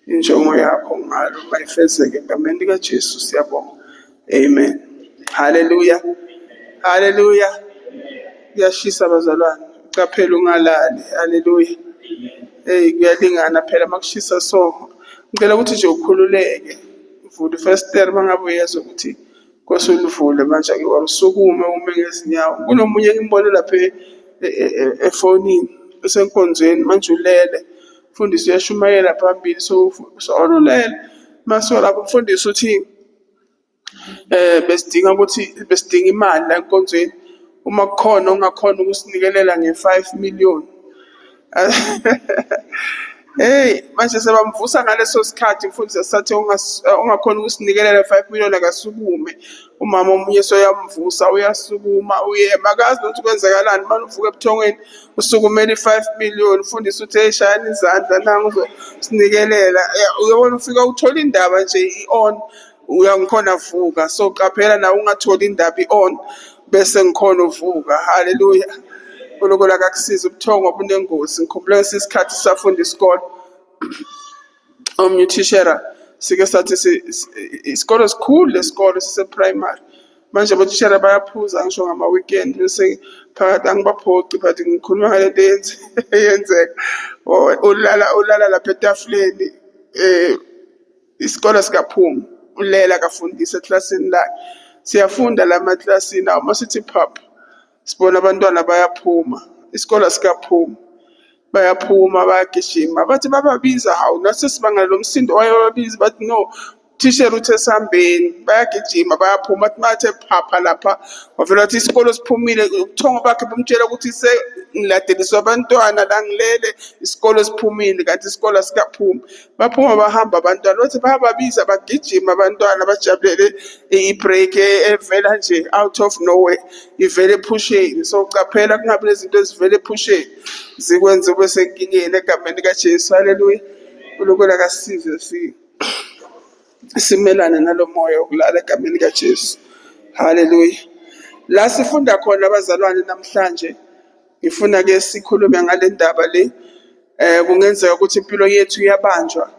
injongo yakho ngalo mayifezeke egameni likaJesu siyabonga. Amen. Haleluya. Haleluya. Kuyashisa bazalwane. Ucaphela ungalali. Haleluya. Kuyalingana phela makushisa so. Ngicela ukuthi nje ukhululeke. Uvule ifesteri mangabe uyezwa ukuthi Nkosi ulivule manje ake walusukume ume ngezinyawo. Kunomunye engimbone lapha efonini esenkonzweni manje ulele. Mfundisi uyashumayela phambili so olulele. Maso lapho mfundisi uthi besidinga imali la enkonzweni. Uma kukhona ongakhona ukusinikelela nge-5 million. Hey, manje sebamvusa ngaleso sikhathi mfundisi sathi ongakhona ukusinikelela 5 million akasukume. Umama omunye soyamvusa uyasukuma uyema akazi ukuthi kwenzakalani manje uvuka ebuthongweni usukumela i-5 million mfundisi uthi eshayana izandla nangu uzosinikelela. Uyabona ufika uthola indaba nje i-on uyangikhona vuka so qaphela nawe ungatholi indaba i-on bese ngikhona uvuka. Haleluya. Ulokola akakusiza ubuthongo obunengozi. Ngikhumbula isikhathi sisafunda isikole. Omnye uthishera sike sathi isikole esikhulu lesikole sise-primary. Manje abothishera bayaphuza ngisho ngama-weekend bese phakathi angibaphoci but ngikhuluma ngale nto eyenzeka. Ulala lapha etafuleni isikole sikaphumi ulela akafundisa eklasini lakhe. Siyafunda la maklasini awo masithi phapha sibona abantwana bayaphuma isikole sikaphumi bayaphuma bayagijima bathi bababiza hawu nasesibangela lo msindo wayebabiza bathi no teacher uthe esambeni bayagijima bayaphuma bathi mathe phapha lapha wavela wathi isikole siphumile ubuthongo bakhe bumtshela ukuthi ngiladeliswa abantwana la ngilele isikole siphumile kanti isikole sikaphumi baphuma bahamba abantwana bathi bayababiza bagijima abantwana bajabulele i-break evela nje out of nowhere ivele ephusheni so ucaphela kungabi nezinto ezivele ephusheni zikwenze ube senkingeni egameni likaJesu. Haleluya. Ulokola akasize simelane nalo moya wokulala egameni likaJesu. Haleluya. La sifunda khona abazalwane namhlanje ngifuna ke sikhulume ngale ndaba le kungenzeka ukuthi impilo yethu iyabanjwa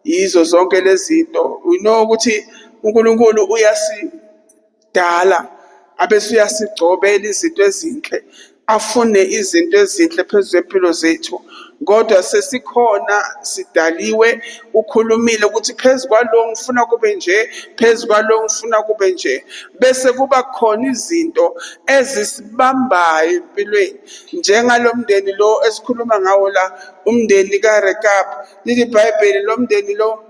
yizo zonke lezi zinto. We know ukuthi uNkulunkulu uyasidala abese uyasigcobela izinto ezinhle afune izinto ezinhle phezulu empilo zethu kodwa sesikhona sidaliwe ukhulumile ukuthi phezukwalo ngifuna kube nje phezukwalo ngifuna kube nje bese kuba khona izinto ezisibambayo empilweni njengalomndeni lo esikhuluma ngawo la umndeni kaRekab. Lithi iBhayibheli lo mndeni lo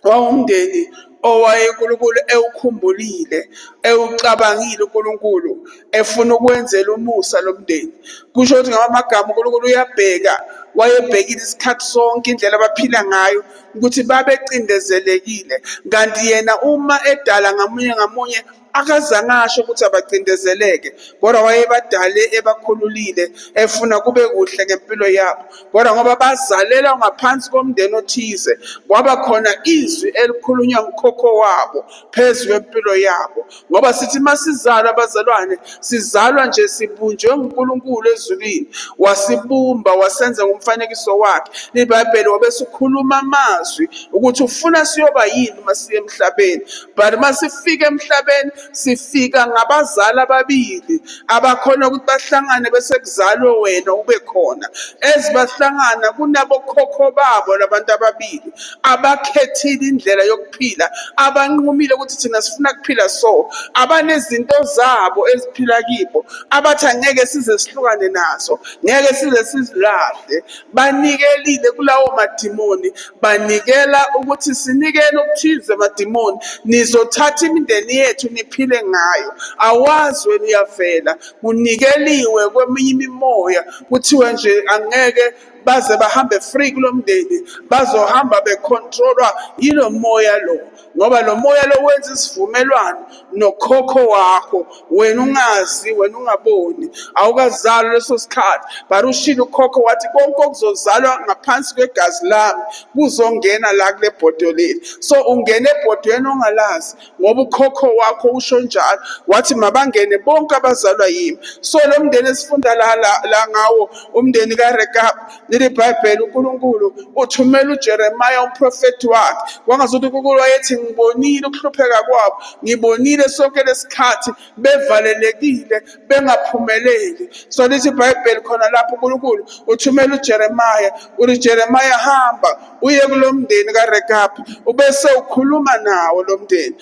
wawumndeni owaye uNkulunkulu ewukhumbulile ewucabangile uNkulunkulu efuna ukwenzela umusa lomndeni. Kusho ukuthi ngamagama uNkulunkulu uyabheka wayebhekile isikhathi sonke indlela abaphila ngayo ukuthi babecindezelekile kanti yena uma edala ngamunye ngamunye akazange asho ukuthi abacindezeleke kodwa wayebadale ebakhululile efuna kube kuhle ngempilo yabo kodwa ngoba bazalela ngaphansi komndeni othize kwaba khona izwi elikhulunywa ngukhokho wabo phezulu kwempilo yabo ngoba sithi masizalwa abazalwane sizalwa nje sibunjwe uNkulunkulu ezulwini wasibumba wasenza ngomfanekiso wakhe. IBhayibheli wabesikhuluma amazwi ukuthi ufuna siyoba yini masiye emhlabeni but masifika emhlabeni sifika ngabazali ababili abakhona ukuthi bahlangane bese kuzalwe wena ube khona ezibahlangana kunabo khokho babo labantu ababili abakhethile indlela yokuphila abanqumile ukuthi thina sifuna ukuphila so abanezinto zabo eziphila kibo abathi angeke size sihlukane nazo ngeke size sizilahle banikelile kulawo madimoni banikela ukuthi sinikele ukuthize madimoni nizothatha imindeni yethu niphile ngayo awazi wena uyavela unikeliwe kweminye imimoya kuthiwe nje angeke baze bahambe free kulomndeni bazohamba becontrolwa yilo moya lo ngoba lo moya lo wenza isivumelwano nokhokho wakho wena ungazi wena ungaboni awukazalwa leso sikhathi barushila ukhokho wathi konke okuzozalwa ngaphansi kwegazi lami kuzongena la kule bhodoleni so ungena ebhodweni ongalazi ngoba ukhokho wakho usho njalo wathi mabangene bonke abazalwa yimi so lo mndeni esifunda la ngawo umndeni kaRekab lithi iBhayibheli uNkulunkulu uthumela uJeremiya umprofethi wakhe kwangazuthi uNkulunkulu wayethi ngibonile ukuhlupheka kwabo, ngibonile sonke lesikhathi bevalelekile bengaphumeleli. So lithi iBhayibheli khona lapho uNkulunkulu uthumela uJeremiya, uthi Jeremiya hamba uye kulo mndeni kaRekabi ubese ukhuluma nawo lo mndeni,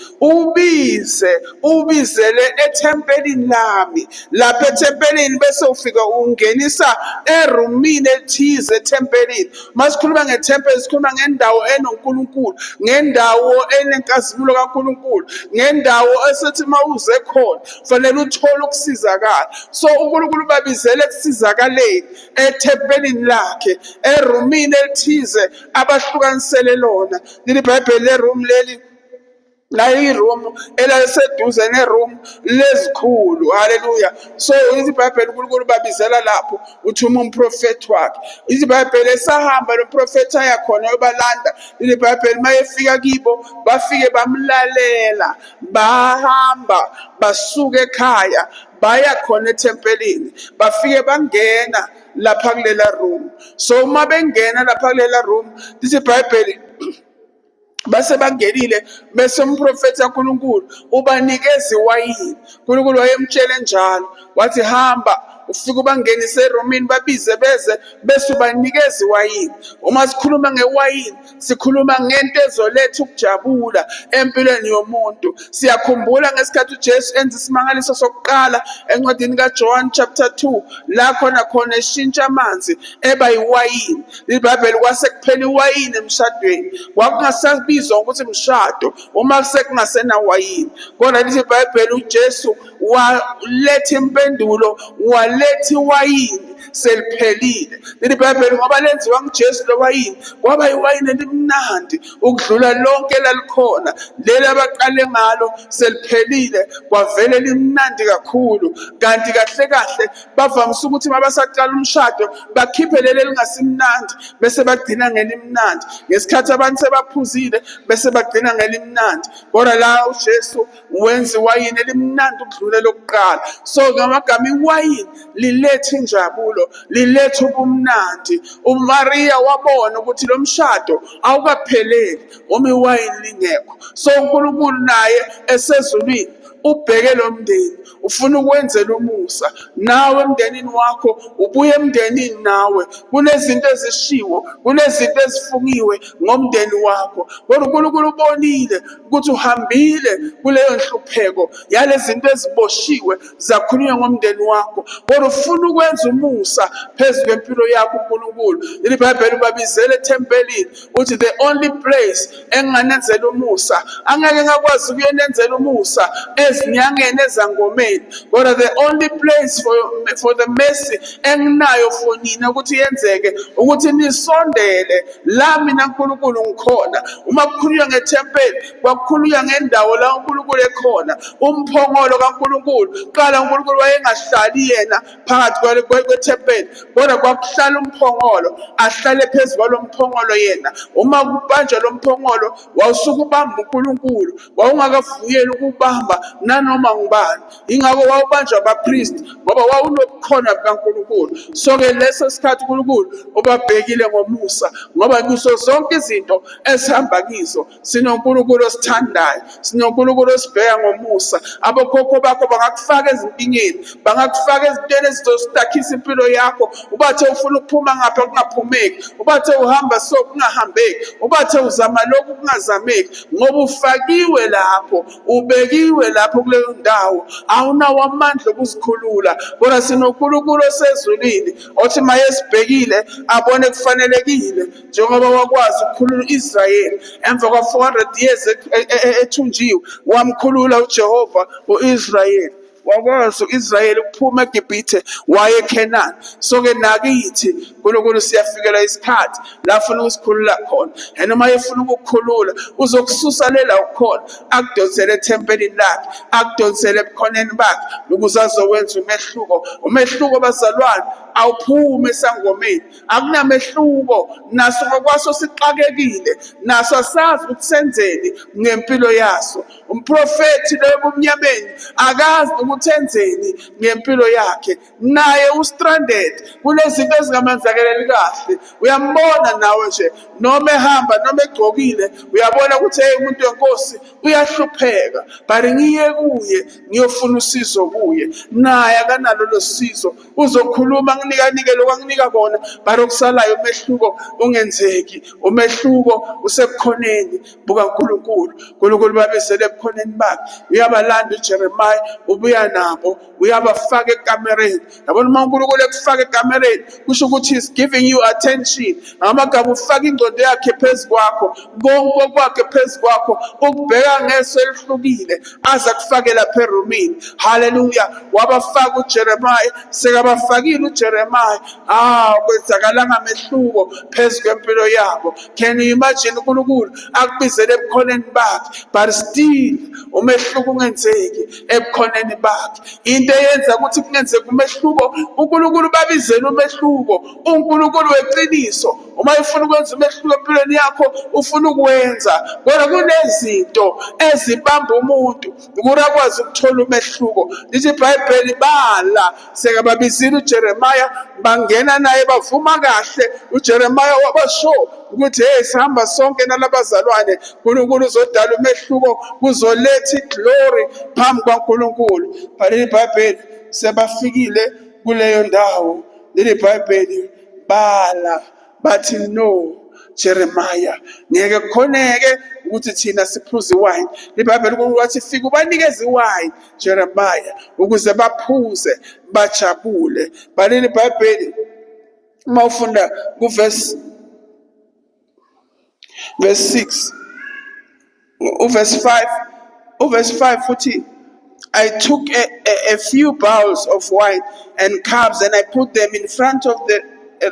ubizele ethempelini lami. Lapha ethempelini bese ufika ungenisa erumini elithize ethempelini. Masikhuluma ngethempeli sikhuluma ngendawo enoNkulunkulu, ngendawo enenkazimulo kaNkulunkulu, ngendawo esethi mawuze khona fanele uthole ukusizakala. So uNkulunkulu babizele ekusizakaleni ethempelini lakhe erumini elithize abahlukanisele lona. Lithi iBhayibheli leroom leli la iroom elaliseduze neroom lezikhulu. Haleluya. So ithi iBhayibheli uNkulunkulu babizela lapho uthuma umprofethi wakhe. Ithi iBhayibheli esahamba lo mprofethi ayakhona yobalanda. Ithi iBhayibheli mayefika kibo bafike bamlalela, bahamba basuka ekhaya baya khona ethempelini, bafike bangena lapha kulela room. So uma bengena lapha kulela room lithi iBhayibheli base bangenile bese umprofethi kaNkulunkulu ubanikeza iwayini. uNkulunkulu wayemtshele njalo wathi hamba ufike ubangenise eromini babize bese ubanikeza iwayini. Uma sikhuluma ngewayini sikhuluma ngento ezoletha ukujabula empilweni yomuntu. Siyakhumbula ngesikhathi uJesu enza isimangaliso sokuqala encwadini kaJohn chapter 2 la khona eshintsha amanzi eba iwayini. iBhayibheli kwasekuphela iwayini emshadweni, kwakungasabizwa ukuthi umshado uma sekungasena wayini. Kodwa lithi iBhayibheli uJesu waletha impendulo, waletha iwayini seliphelile. Lithi iBhayibheli ngoba lenziwa nguJesu lo wayini kwaba iwayini elimnandi ukudlula lonke lalikhona, leli abaqale ngalo seliphelile kwavele limnandi kakhulu. Kanti kahle kahle bavamisa ukuthi mabasaqala umshado bakhiphe leli elingasimnandi bese bagcina ngelimnandi, ngesikhathi abantu sebaphuzile bese bagcina ngelimnandi. Kodwa la uJesu wenza iwayini elimnandi ukudlula lokuqala. So ngamagama iwayini liletha injabulo, liletha ubumnandi. uMaria wabona ukuthi lo mshado awukapheleli uma iwayini lingekho. So uNkulunkulu naye esezulwini ubheke lo mndeni ufuna ukwenzela umusa nawe emndenini wakho, ubuye emndenini nawe kunezinto ezishiwo, kunezinto ezifungiwe ngomndeni wakho. Kodwa uNkulunkulu ubonile ukuthi uhambile kuleyo nhlupheko yalezi zinto eziboshiwe zakhulunywa ngomndeni wakho, kodwa ufuna ukwenza umusa phezu kwempilo yakho. uNkulunkulu lithi iBhayibheli babizele ethempelini uthi the only place enginganenzela umusa, angeke ngakwazi ukuyenenzela umusa ezinyangeni ezangomeni, kodwa the only place for the mercy enginayo for nina ukuthi yenzeke ukuthi nisondele la mina uNkulunkulu ngikhona. Uma kukhulunywa ngethempeli kwakukhulunywa ngendawo la uNkulunkulu ekhona, umphongolo kaNkulunkulu. Qala uNkulunkulu wayengahlali yena phakathi kwethempeli, kodwa kwakuhlala umphongolo, ahlale phezu kwalo mphongolo yena. Uma kubanjwa lo mphongolo wawusuka ubamba uNkulunkulu, wawungakavuyeli ukubamba nanoma ngubani. Ingakho wawubanjwa abapriest ngoba wawunobukhona bukaNkulunkulu. So-ke leso sikhathi uNkulunkulu ubabhekile ngomusa ngoba kuso zonke izinto esihamba kizo sinoNkulunkulu osithandayo, sinoNkulunkulu osibheka ngomusa. Abokhokho bakho bangakufaka ezinkingeni, bangakufaka ezintweni ezizositakisa impilo yakho, ubathe ufuna ukuphuma ngapha kungaphumeki, ubathe uhamba so kungahambeki, ubathe uzama lokhu kungazameki, ngoba ufakiwe lapho, ubekiwe lapho kuleyo ndawo. Awunawo amandla okuzikhulula, kodwa sinoNkulunkulu osezulwini othi mayesibhekile abone kufanelekile njengoba wakwazi ukukhulula u-Israyeli emva kwa-400 years ethunjiwe, wamkhulula uJehova u-Israyeli. Wakwazi u-Israyeli ukuphuma eGibhithe waye eKhenani. So-ke nakithi uNkulunkulu siyafikela isikhathi la ufuna ukusikhulula khona, and uma efuna ukukukhulula uzokususa lela ukhona akudonsele ethempelini lakhe, akudonsele ebukhoneni bakhe ukuze azowenza umehluko. Umehluko bazalwane awuphume esangomeni. Akunamehluko naso ngokwaso sixakekile, naso asazi ukuthi senzeni ngempilo yaso. Umprofethi lo ebumnyameni akazi ukuthi enzeni ngempilo yakhe, naye ustranded kunezinto ezingamanzakeleli kahle. Uyambona nawe nje noma ehamba noma egcokile, uyabona ukuthi hey, umuntu wenkosi uyahlupheka, but ngiye kuye ngiyofuna usizo kuye. Naye akanalo lo sizo, uzokhuluma nginika lokho anginika kona, but okusalayo umehluko ungenzeki. Umehluko usebukhoneni bukaNkulunkulu. uNkulunkulu babizele ebukhoneni bakhe. Uyabalanda uJeremiah, ubuya nabo, uyabafaka ekamereni. Yabona uma uNkulunkulu ekufaka ekamereni, kusho ukuthi he's giving you attention. Ngamagama ufaka ingqondo yakhe phezu kwakho, konke okwakhe phezu kwakho, ukubheka ngeso elihlukile, aza kufake lapha erumini. Hallelujah. Wabafaka uJeremiah, sekabafakile uJeremiah. Kwenzakalanga amehluko phezu kwempilo yabo. Can you imagine uNkulunkulu akubizele ebukhoneni bakhe, but still umehluko ungenzeki ebukhoneni bakhe. Into eyenza ukuthi kungenzeki umehluko, uNkulunkulu babizele umehluko, uNkulunkulu weqiniso. Uma ufuna ukwenza umehluko empilweni yakho, ufuna ukwenza, kodwa kunezinto ezibamba umuntu ukuthi akwazi ukuthola umehluko. Lithi iBhayibheli bala sekababizile uJeremiah, bangena naye bavuma kahle. uJeremiah wabasho ukuthi hey, sihamba sonke nalabazalwane, uNkulunkulu uzodala umehluko, kuzoletha iglory phambi kwaNkulunkulu. But iBhayibheli sebafikile kuleyo ndawo, iBhayibheli bala bathi no, Jeremiah ngeke kukhoneke ukuthi thina siphuze iwayini. iBhayibheli wathi fika ubanikeze iwayini Jeremiah ukuze baphuze bajabule. Balini iBhayibheli uma ufunda kuverse 6, uverse 5 futhi, I took a few bowls of wine and cups and I put them in front of the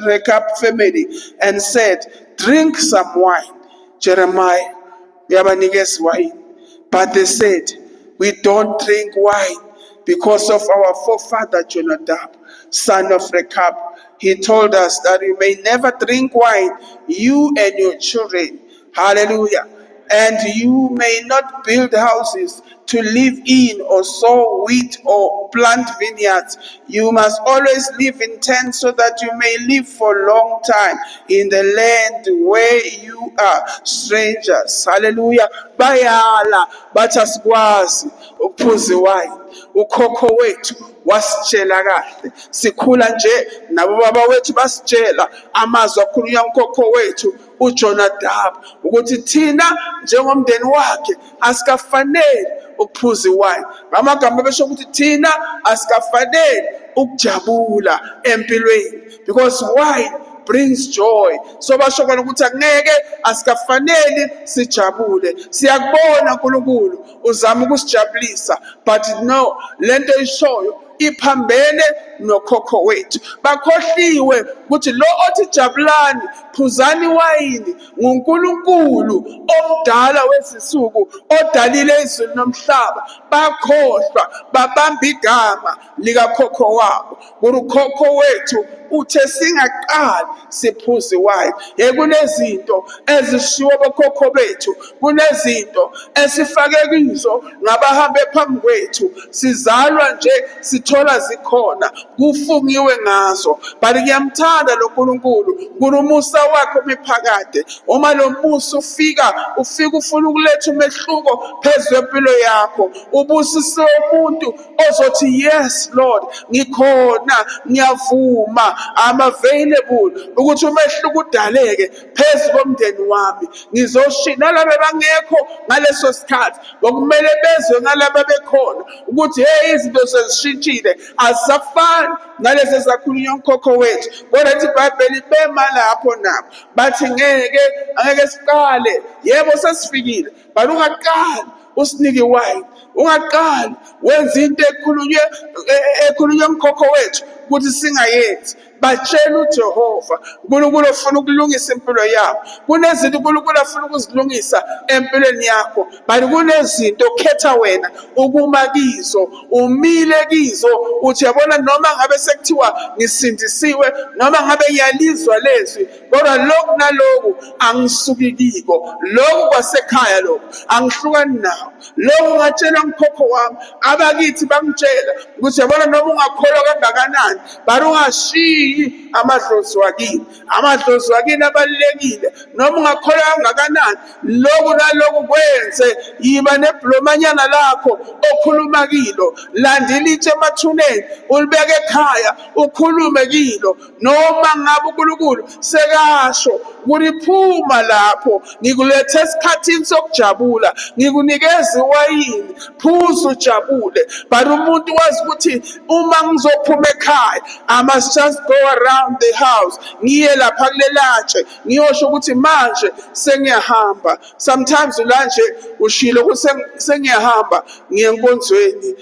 Rechab family and said, drink some wine. Jeremiah yabanikeza wine, but they said, we don't drink wine because of our forefather Jonadab, son of Rechab. He told us that we may never drink wine, you and your children. Hallelujah. And you may not build houses to live in, or sow wheat, or plant vineyards. You must always live in tents so that you may live for a long time in the land where you are strangers. Hallelujah. Bayala bathi asikwazi ukuphuza iwayini. Ukhokho wethu wasitshela kahle, sikhula nje nabo baba wethu basitshela amazwi akhulunywa ukhokho wethu uJonadab ukuthi thina njengomndeni wakhe asikafanele ukuphuza iwayini. Ngamagama besho ukuthi thina asikafanele ukujabula empilweni, because wine brings joy. So basho khona ukuthi angeke asikafanele sijabule. Siyakubona uNkulunkulu uzama ukusijabulisa, but no, lento ishoyo iphambene nokhokho wethu. Bakhohliwe ukuthi lo othi jabulani, phuzani iwayini, nguNkulunkulu omdala wezisuku, odalile izulu nomhlaba. Bakhohlwa babamba igama likakhokho wabo. Ukhokho wethu uthe singaqali siphuze iwayini. Kunezinto ezishiwo bokhokho bethu, kunezinto esifake kizo ngabahambe phambi kwethu, sizalwa nje sithola zikhona, kufungiwe ngazo. But ngiyamthanda lo Nkulunkulu, umusa wakhe umiphakade. Uma lo musa ufika ufuna ukuletha umehluko phezu kwempilo yakho, ubusise umuntu ozothi yes Lord, ngikhona, ngiyavuma, I'm available ukuthi umehluko udaleke phezu komndeni wami. Ngizoshina labo bangekho ngaleso sikhathi, bokumele bezwe ngalabo bekhona ukuthi hey, izinto sezishintshile, azisafani nalezi ezakhulunywa ukhokho wethu. Kodwa ithi iBhayibheli bema lapho nabo bathi angeke siqale. Yebo sesifikile, but ungaqali usinike iwayini, ungaqali wenza into ekhulunywe umkhokho wethu, ukuthi singayenzi. Batshela uJehova uNkulunkulu ofuna ukulungisa impilo yabo. Kunezinto uNkulunkulu afuna ukuzilungisa empilweni yakho, but kunezinto khetha wena ukuma kizo, umile kizo. Uthi yabona, noma ngabe sekuthiwa ngisindisiwe, noma ngabe ngiyalizwa lezwi, kodwa lokhu naloku angisuki kiko, lokhu kwasekhaya lokhu angihlukani nawo. Lokhu ngatshela ukhokho wami, abakithi bangitshela ukuthi yabona, noma ungakholwa kangakanani, but ungashiyi amadlozi wakini. Amadlozi wakini abalulekile. Noma ungakholwa kangakanani, lokhu naloku kwenze. Yiba neblomanyana lakho okhuluma kilo, landela itshe emathuneni, ulibeke ekhaya, ukhulume kilo. Noma ngabe uNkulunkulu sekasho ukuthi phuma lapho, ngikulethe esikhathini sokujabula, ngikunikeza iwayini, phuza ujabule. But umuntu wazi ukuthi uma ngizophuma ekhaya, I must just go around the house, ngiye lapha kulelatshe, ngiyosho ukuthi manje sengiyahamba. Sometimes ulanje ushilo ukuthi sengiyahamba ngiye enkonzweni.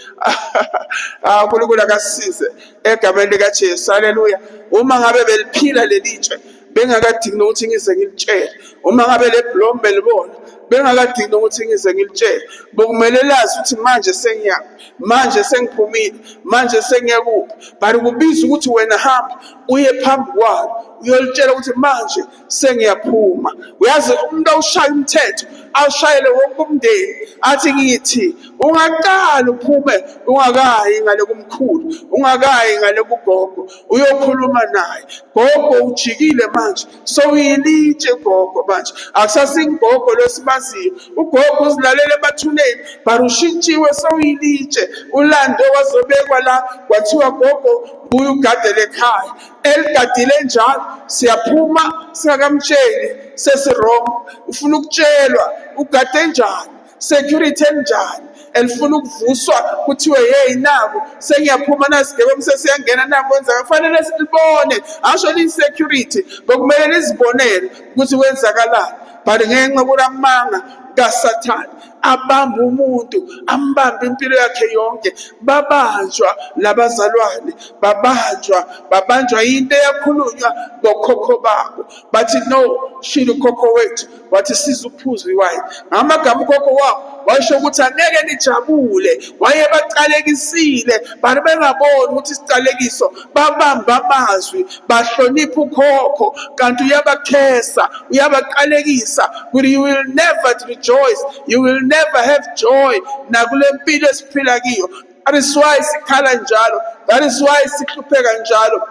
uNkulunkulu akasisize egameni likaJesu. Haleluya. Uma ngabe beliphila lelitshe, bengakadingi ukuthi ngize ngilitshele. Uma ngabe leblomo belibona, bengakadingi ukuthi ngize ngilitshele. Bokumele lazi ukuthi manje sengiyaphi, manje sengiphumile, manje sengiyakuphi. But kubiza ukuthi wena hamba uye phambi kwalo, uyolitshela ukuthi manje sengiyaphuma. Uyazi umuntu awushaya umthetho, awushayele wonke umndeni, athi ngithi ungaqala uphume ungakayi ngale kumkhulu, ungakayi ngale kugogo, uyokhuluma naye. Gogo ujikile manje, sowuyilitshe gogo manje, akusasingogo losimaziyo. Ugogo uzilalela emathuneni, but ushintshiwe, sowuyilitshe. Ulando wazobekwa la, kwathiwa gogo buya ugadele ekhaya. Eligadile njalo siyaphuma singakamtsheli sesirong. Ufuna ukutshelwa ugade njani, security enjani, elifuna ukuvuswa kuthiwe hey naku sengiyaphuma nasigebengu sesiyangena naku kwenzeka. Kufanele silibone, asho li-security bokumele lizibonele ukuthi kwenzakalani. But ngenxa kulamanga kaSathane abamba umuntu, ambamba impilo yakhe yonke, babanjwa labazalwane, babanjwa into eyakhulunywa ngokhokho babo. Bathi no, shilo ukhokho wethu, wathi sizuphuza iwayini. Ngamagama ukhokho wabo washo ukuthi angeke nijabule, wayebaqalekisile, but bengaboni ukuthi isiqalekiso. Babamba amazwi, bahlonipha ukhokho, kanti uyabakhesa, uyabaqalekisa ukuthi you will never rejoice, you will never have joy nakule mpilo esiphila kiyo. That is why sikhala njalo, that is why sihlupheka njalo.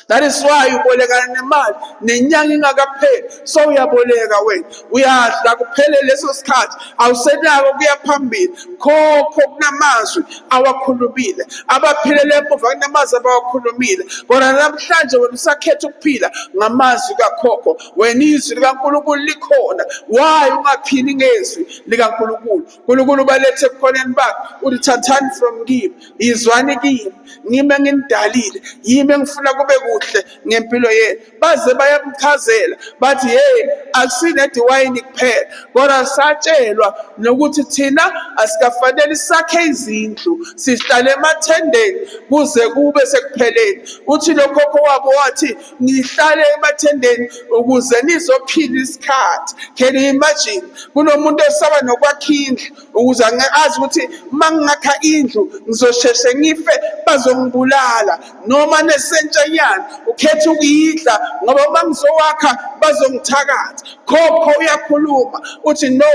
That is why uboleka nemali nenyanga ingakapheli, so uyaboleka wena, uyadla kuphele leso sikhathi, awusenako kuya phambili. Khokho kunamazwi awakhulumile, abaphilele emuva kunamazwi abawakhulumile. Kodwa namhlanje wena usakhetha ukuphila ngamazwi kakhokho. Wena izwi likaNkulunkulu likhona, why ungaphili ngezwi likaNkulunkulu? uNkulunkulu balethe ebukhoneni bakhe, uthi thathani from kimi, yizwani kimi, ngime nginidalile, yimi engifuna kube kuhle ngempilo yenu. Baze bayamchazela bathi hey, akusinedi wayini kuphela, kodwa satshelwa nokuthi thina asikafanele sakhe izindlu, sihlale emathendeni kuze kube sekupheleni. Uthi lokhokho wabo wathi ngihlale emathendeni ukuze nizophila isikhathi. Can you imagine? Kunomuntu osaba nokwakha indlu ukuze azi ukuthi mangakha indlu ngizosheshe ngife, bazongibulala. Noma nesentshanyana ukhetha ukuyidla ngoba mangizowakha bazongithakatha. Khokho uyakhuluma uthi no,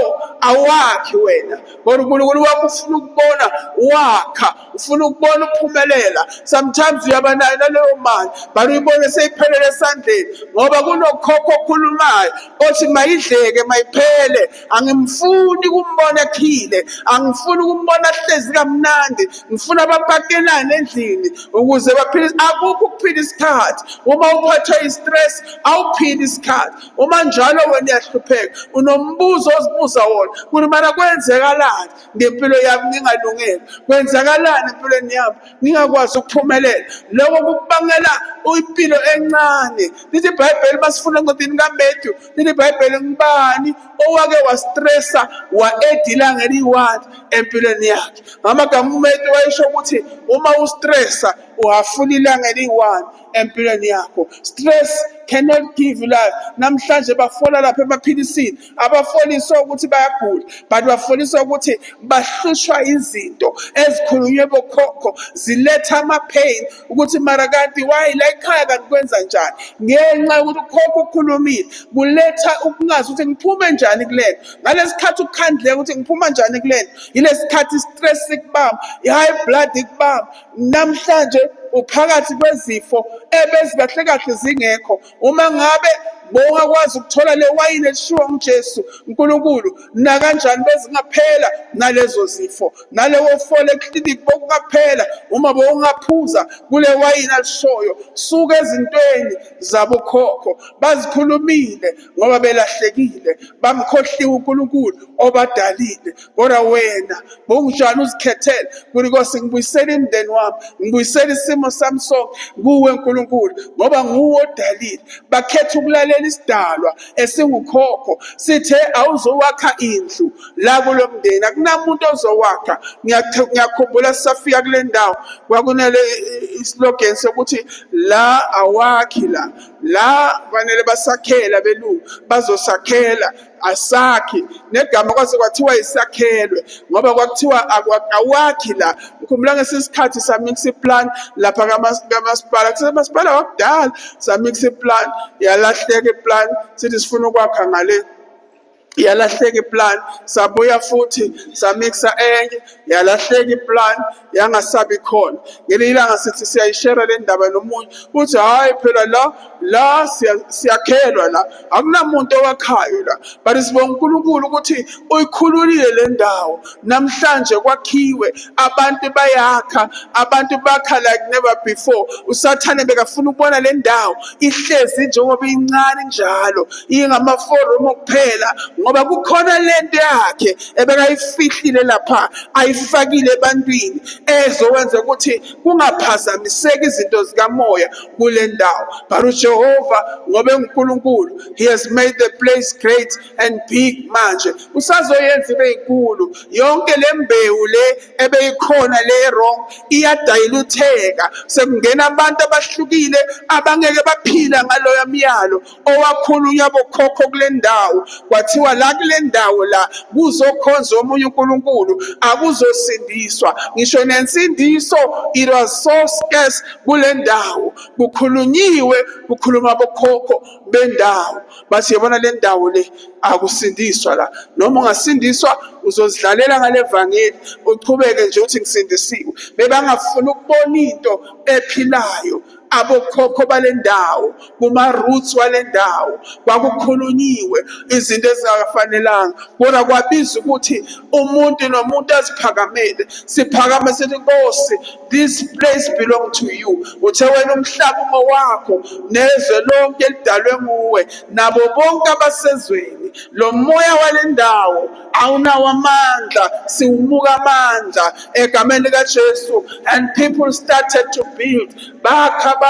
awakhi wena, kodwa uNkulunkulu wakho ufuna ukubona wakha, ufuna ukubona uphumelela. Sometimes uyaba nayo naleyo mali, but uyibone seyiphelele esandleni ngoba kunokhokho okhulumayo othi mayidleke mayiphele. Angimfuni ukumbona ekhile, angifuni ukumbona hlezi kamnandi, ngifuna abaphakelane endlini ukuze baphile. Akukho ukuphila isikhathi. Uma uphathwe istress awuphili isikhathi. Uma njalo wena uyahlupheka, unombuzo ozibuza wona ukuthi mana kwenzekalani ngempilo yami ngingalungele, kwenzakalani empilweni yami ngingakwazi ukuphumelela. Lokho kukubangela impilo encane. Lithi iBhayibheli basifuna encwadini kaMathewu, lithi iBhayibheli ngubani owake wastressa wa-edilanga eliyi-1 empilweni yakhe. Ngamagama uMathewu wayesho ukuthi uma ustressa uhafula ilanga eliyi-1 empilweni yakho. Stress cannot give you life. Namhlanje bafola lapha emaphilisini, abafoliswa ukuthi bayagula, but bafoliswa ukuthi bahlushwa izinto ezikhulunywe bokhokho ziletha ama-pain ukuthi mara kanti why la ekhaya kanti kwenza njani, ngenxa yokuthi ukhokho ukhulumile kuletha ukungazi ukuthi ngiphume njani kulento. Ngalesi sikhathi ukukhandleka ukuthi ngiphuma njani kulento, yilesi sikhathi i-stress ikubamba, i-high blood ikubamba. Namhlanje uphakathi kwezifo ebezikahle kahle zingekho. Uma ngabe bowungakwazi ukuthola le wayini elishiwa nguJesu uNkulunkulu, nakanjani bezingaphela nalezo zifo, nalewo fole eklinikhi bokungaphela uma bowungaphuza kule wayini alishoyo. Suka ezintweni zabokhokho, bazikhulumile ngoba belahlekile, bamkhohliwe uNkulunkulu obadalile. Kodwa wena bowunjani uzikhethele ukuthi Nkosi ngibuyisele imndeni wami, ngibuyisele isimo sami sonke kuwe Nkulunkulu, ngoba nguwe odalile. Bakhetha ukulalela isidalwa esingukhokho sithe awuzowakha indlu la kulo mndeni, akunamuntu ozowakha. Ngiyakhumbula sisafika kule ndawo kwakunele islogan sokuthi la awakhi la fanele basakhela belungu bazosakhela, asakhi. Negama kwase kwathiwa isakhelwe ngoba kwakuthiwa awakhi la. Ngikhumbula ngesisikhathi samix iplan lapha kamasipala, kusemasipala wakudala samix iplan, yalahleka iplan, sithi sifuna ukwakha ngale, yalahleka iplan, sabuya futhi samixa enye, yalahleka iplan, yangasabi khona. Ngelinye ilanga sithi siyayishare le ndaba nomunye, uthi hayi phela la siyakhelwa la, akunamuntu owakhayo la, but sibonga uNkulunkulu ukuthi uyikhululile le ndawo. Namhlanje kwakhiwe, abantu bayakha, abantu bakha like never before. Usathane bekafuna ukubona le ndawo ihlezi njengoba incane njalo, ingamaforum kuphela, ngoba kukhona lento yakhe ebekayifihlile lapha, ayifakile ebantwini ezokwenza ukuthi kungaphazamiseki izinto zikamoya kule ndawo. But Jehova ngoba uNkulunkulu, he has made the place great and big. Manje usazoyenza ibe inkulu. Yonke le mbewu le ebeyikhona le wrong iyadilutheka, sekungena abantu abahlukile abangeke baphila ngaloya myalo owakhulunywa bokhokho kule ndawo. Kwathiwa la kule ndawo la kuzokhonza omunye uNkulunkulu, akuzosindiswa. Ngisho nensindiso it was so scarce kule ndawo. Kukhulunyiwe, kukhuluma bokhokho bendawo, bathi yabona le ndawo le akusindiswa la. Noma ungasindiswa uzozidlalela ngale vangeli, uqhubeke nje uthi ngisindisiwe. Bebangafuna ukubona into ephilayo abokhokho balendawo, kuma-roots walendawo kwakukhulunyiwe izinto ezingakafanelanga. Kodwa kwabiza ukuthi umuntu nomuntu aziphakamele, siphakame sithi Nkosi, this place belong to you. Uthe wena umhlaba wakho nezwe lonke elidalwe nguwe nabo bonke abasezweni. Lo moya walendawo awunawo amandla, siwumuka amandla egameni likaJesu. And people started to build, bakha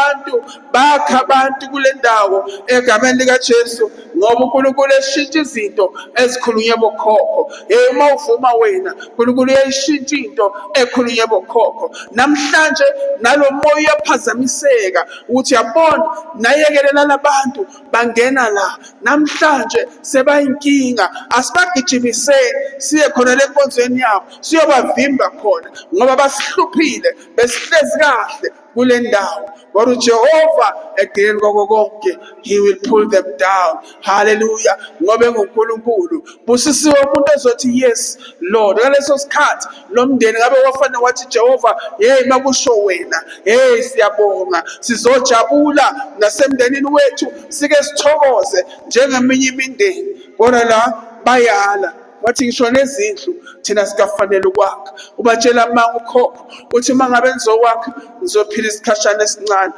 abantu kule ndawo egameni likaJesu, ngoba uNkulunkulu eshintsha izinto ezikhulunywe bokhokho. Uma uvuma wena, uNkulunkulu uyayishintsha into ekhulunywe bokhokho. Namhlanje nalo moya uyaphazamiseka ukuthi yabona nayekelela labantu bangena la, namhlanje sebayinkinga. Asibagijimiseni siye khona le nkonzweni yabo, siyobavimba khona ngoba basihluphile, besihlezi kahle kule ndawo. Kodwa uJehova ekugcineni kwako konke, he will pull them down. Hallelujah. Ngoba nguNkulunkulu. Busisiwe umuntu ezothi yes Lord. Ngaleso sikhathi lo mndeni ngabe wafana wathi Jehova, hey makusho wena, hey siyabonga, sizojabula nasemndenini wethu, sike sithokoze njengeminye imindeni. Kodwa la bayala wathi ngisho nezindlu thina sikafanele ukwakha. Ubatshela manga ukhokho uthi mangabe nizokwakha nizophila isikhashana esincane.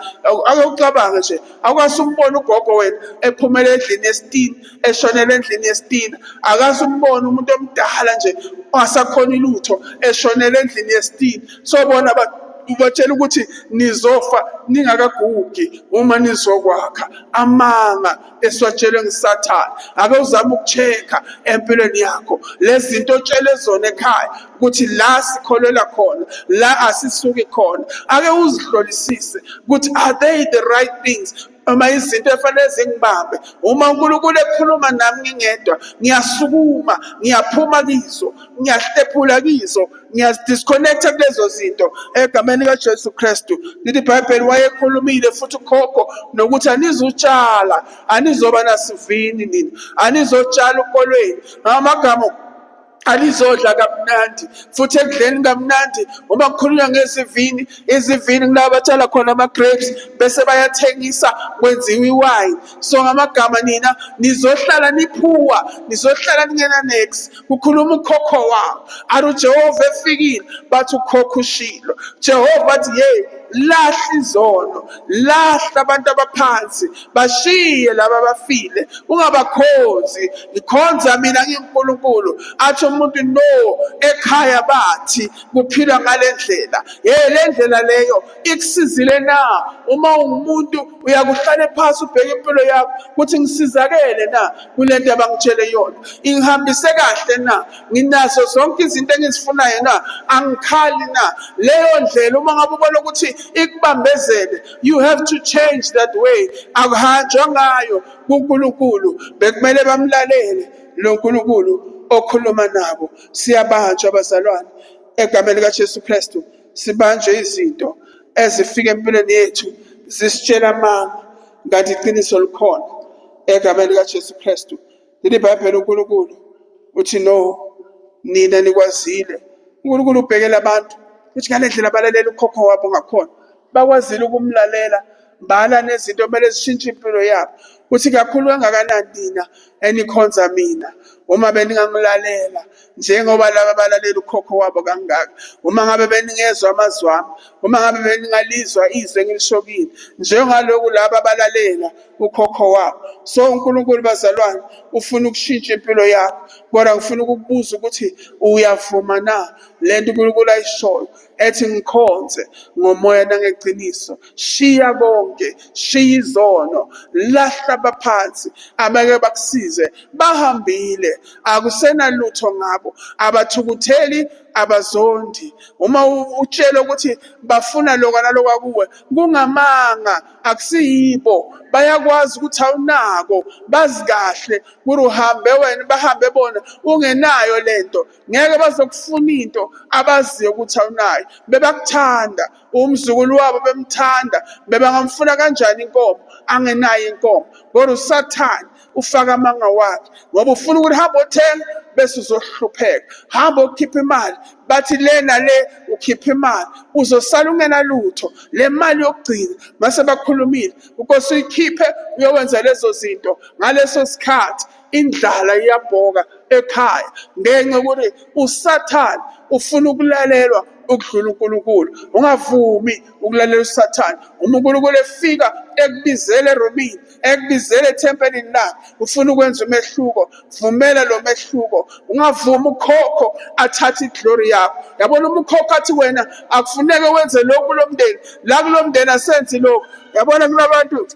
Akucabange nje, akwazi umbona ugogo wena ephumela endlini yesitini, eshonela endlini yesitini. Akazi umbona umuntu omdala nje ongasakhona lutho eshonela endlini yesitini. Sobona ubatshela ukuthi nizofa ningakagugi uma nizokwakha. Amanga esiwatshelwe nguSathane. Ake uzame ukuchecka empilweni yakho lezi zinto otshele zona ekhaya ukuthi la sikholela khona, la asisuki khona. Ake uzihlolisise ukuthi are they the right things? Uma izinto efanele zingibambe, uma uNkulunkulu ekhuluma nami ngingedwa, ngiyasukuma, ngiyaphuma kizo, ngiyahlephula kizo, ngiyadisconnecta kulezo zinto egameni kaJesu Kristu. Lithi iBhayibheli wayekhulumile futhi ukhokho nokuthi anizutshala, anizoba nasivini nini, anizotshala ukolweni. Ngamagama alizodla kamnandi futhi ekudleni kamnandi uma kukhulunywa ngezivini, izivini kulabo batshala khona ama-grapes bese bayathengisa kwenziwa iwine. So ngamagama nina nizohlala niphuwa, nizohlala ningena nex. Kukhuluma ukhokho wabo athi uJehova efikile bathi ukhokho ushilo. Jehova athi ye lahla izono, lahla abantu abaphansi, bashiye laba abafile, ungabakhonzi, ngikhonza mina ngiNkulunkulu. Athi umuntu no ekhaya bathi kuphilwa ngale ndlela. Le ndlela leyo ikusizile na? Uma ungumuntu uyakuhlale phansi ubheke impilo yakho ukuthi ngisizakele na kule nto abangitshele yona, ingihambise kahle na, nginazo zonke izinto engizifunayo na, angikhali na. Leyo ndlela uma ngabe ubona ukuthi ikubambezele, you have to change that way. Akuhanjwa ngayo kuNkulunkulu, bekumele bamlalele lo nkulunkulu okhuluma nabo. Siyabanjwa bazalwane egameni kaJesu Kristu, sibanjwe izinto ezifika empilweni yethu zisitshela amanga kanti iqiniso likhona egameni kaJesu Kristu. Lithi iBhayibheli uNkulunkulu uthi no, nina nikwazile. uNkulunkulu ubhekela abantu ukuthi ngale ndlela balalela ukhokho wabo ngakhona, bakwazile ukumlalela, bala nezinto kumele zishintshe impilo yabo. Uthi kakhulu kangakanani nina enikhonza mina uma beningangilalela njengoba laba balalela ukhokho wabo kangaka. Uma ngabe beningezwa amazwi ami, uma ngabe beningalizwa izwi engilishokile njengaloku laba balalela ukhokho wabo. So uNkulunkulu bazalwane ufuna ukushintsha impilo yakho, kodwa ngifuna ukukubuza ukuthi uyavuma na lento uNkulunkulu ayishoyo ethi ngikhonze ngomoya nangeqiniso, shiya konke, shiya izono, lahla abaphansi abake bakusize, bahambile, akusena lutho ngabo, abathukutheli, abazondi. Uma utshela ukuthi bafuna lokho nalokho kuwe, kungamanga, akusiyibo, bayakwazi ukuthi awunako, bazi kahle ukuthi uhambe wena, bahambe bona ungenayo lento, ngeke bazokufuna into abaziyo ukuthi awunayo. Bebakuthanda, umzukulu wabo bemthanda, bebangamfuna kanjani inkomo angenayo inkomo. Kodwa uSathane ufaka amanga wakhe ngoba ufuna ukuthi hamba othenga bese uzohlupheka, hamba ukhipha imali bathi le nale ukhipha imali uzosala ungena lutho. Le mali yokugcina mase bakhulumile ukuthi uyikhiphe uyowenza lezo zinto, ngaleso sikhathi indlala iyabhoka ekhaya ngenxa yokuthi uSathane ufuna ukulalelwa ukudlula uNkulunkulu. Ungavumi ukulalela uSathane. Uma uNkulunkulu efika ekubizele eRomini, ekubizele ethempelini lakhe, ufuna ukwenza umehluko, vumela lo mehluko. Ungavumi ukhokho athathe iglory yakho. Yabona ukhokho athi wena akufuneke wenze lokhu kulo mndeni, la kulo mndeni asenzi lokhu. Yabona kunabantu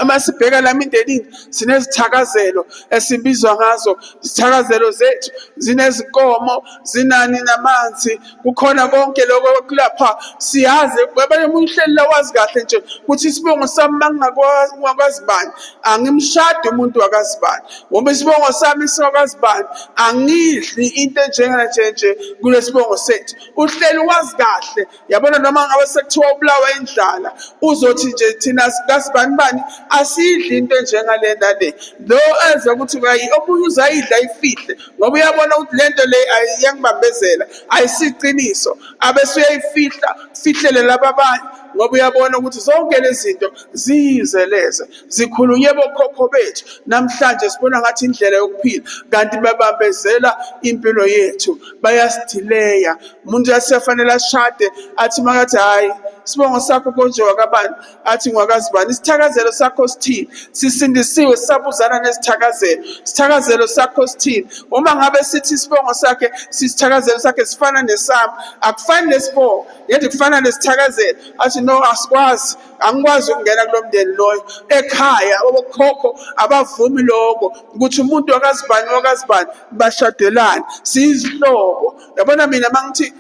masibheka la emindenini sinezithakazelo esibizwa ngazo, izithakazelo zethu zinezinkomo, zinani namanzi, kukhona konke lokho kulapha. Siyazi abanye umuntu uhleli la wazi kahle nje ukuthi isibongo sami mangakwazi bani angimshadi umuntu wakazi bani, ngoba isibongo sami singakazi bani angidli into nje kulesibongo sethu. Uhleli wazi kahle. Yabona noma ngabe sekuthiwa ubulawa indlala uzothi nje thina sikasibani bani asidli into njengale nale. Lo ezwe ukuthi omunye uzayidla ifihle ngoba uyabona ukuthi lento le ayiyangibambezela, ayisiqiniso, abese uyayifihla fihlele laba abanye ngoba uyabona ukuthi zonke lezi zinto ziyizeleze zikhulunywe bokhokho bethu. Namhlanje sibona ngathi indlela yokuphila kanti babambezela impilo yethu, bayasidileya. Umuntu uyafanele ashade athi makathi hayi isibongo sakho konjiwa kabani, athi ngwakazibani. Isithakazelo sakho sithini? Sisindisiwe sisabuzana nesithakazelo. Isithakazelo sakho sithini? Uma ngabe sithi isibongo sakhe sisithakazelo sakhe sifana nesami, akufani nesibongo yedwa kufana nesithakazelo. Athi no, asikwazi, angikwazi ukungena kulo mndeni loyo. Ekhaya okhokho abavumi lokho ukuthi umuntu wakazibani bashadelane, siyizihlobo. Yabona mina mangithi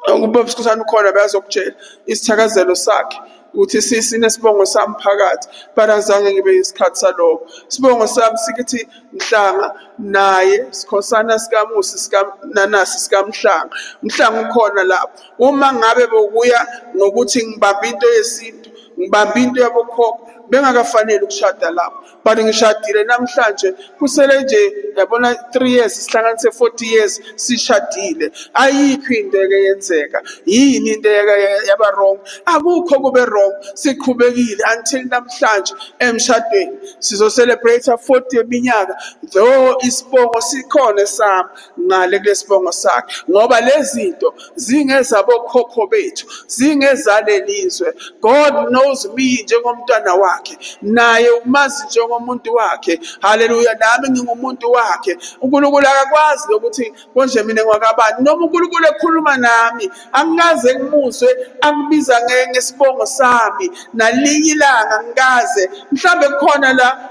ubaba sikhosana ukhona bayazokutshela isithakazelo sakhe ukuthi sinesibongo sami phakathi, but azange ngibe isikhathi salokho. Isibongo sami sikithi Mhlanga, naye sikhosana sikaMusi sikaNanasi sikaMhlanga. Mhlanga ukhona lapho. Uma ngabe bokuya ngokuthi ngibamba into yesintu, ngibamba into yabokhokho, bengakafanele ukushada lapho, but ngishadile namhlanje. Kusele nje yabona 3 years sihlanganise 40 years sishadile. Ayikho into eyenzeka. Yini into yaba wrong? Akukho kube wrong. Siqhubekile until namhlanje emshadweni. Sizo celebrate 40 eminyaka. Though isibongo sikhona sami ngale kulesibongo sakhe, ngoba lezi zinto zingezabokhokho bethu, zingezalelizwe. God knows me njengomntwana wakhe, naye umazi njengomuntu wakhe. Haleluya. Nami ngingumuntu wakhe. uNkulunkulu akakwazi ukuthi konje mina ngwakabani. Noma uNkulunkulu ekhuluma nami angikaze ngimuzwe angibiza ngesibongo sami nalinye ilanga ngikaze. Mhlambe khona la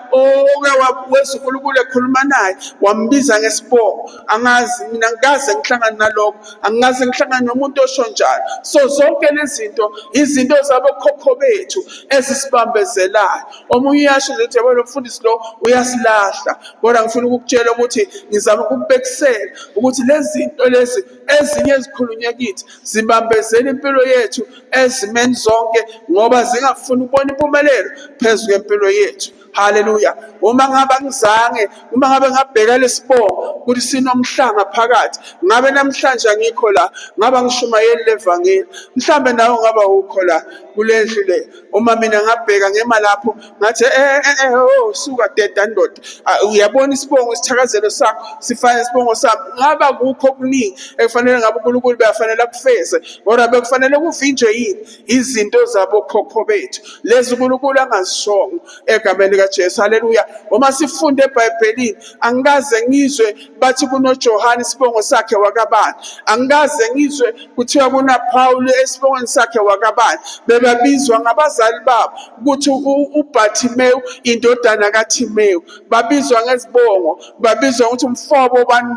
wese uNkulunkulu ekhuluma naye wambiza ngesibongo, angazi mina, ngikaze ngihlangana nalokho, angikaze ngihlangana nomuntu osho njalo. So zonke lezi zinto izinto zabokhokho bethu ezisibambezelayo. Omunye uyasho nje yabona umfundisi lo uyasilahla, kodwa ngifuna ukukutshela ukuthi ngizama ukubekisela ukuthi lezi zinto lezi ezinye ezikhulunywe kithi zibambezela impilo yethu ezimeni zonke, ngoba zingafuni ukubona impumelelo phezu kwempilo yethu. Haleluya. Uma ngabe ngabheka lesibongo ukuthi sinomhlanga phakathi, ngabe namhlanje angikho la, ngaba ngishumayeli levangeli, mhlambe nawe ngaba ukho la kulendlu le. Uma mina ngabheka ngema lapho ngathi suka deda ndoda, uyabona isibongo isithakazelo sakho sifana isibongo sami. Ngaba kukho okuningi ekufanele ngabe uNkulunkulu beyafanele akufeze, kodwa bekufanele kuvinjwe yini izinto zabokhokho bethu lezi uNkulunkulu angazishongo egameni kaJesu. Haleluya. Uma sifunde eBhayibhelini angikaze ngizwe bathi kunoJohane isibongo sakhe wakabani, angikaze ngizwe kuthiwa kunaPaul esibongweni sakhe wakabani. Bebabizwa ngabazali babo ukuthi uBartimeyu indodana kaTimeyu, babizwa ngezibongo, babizwa ukuthi umfobo bani.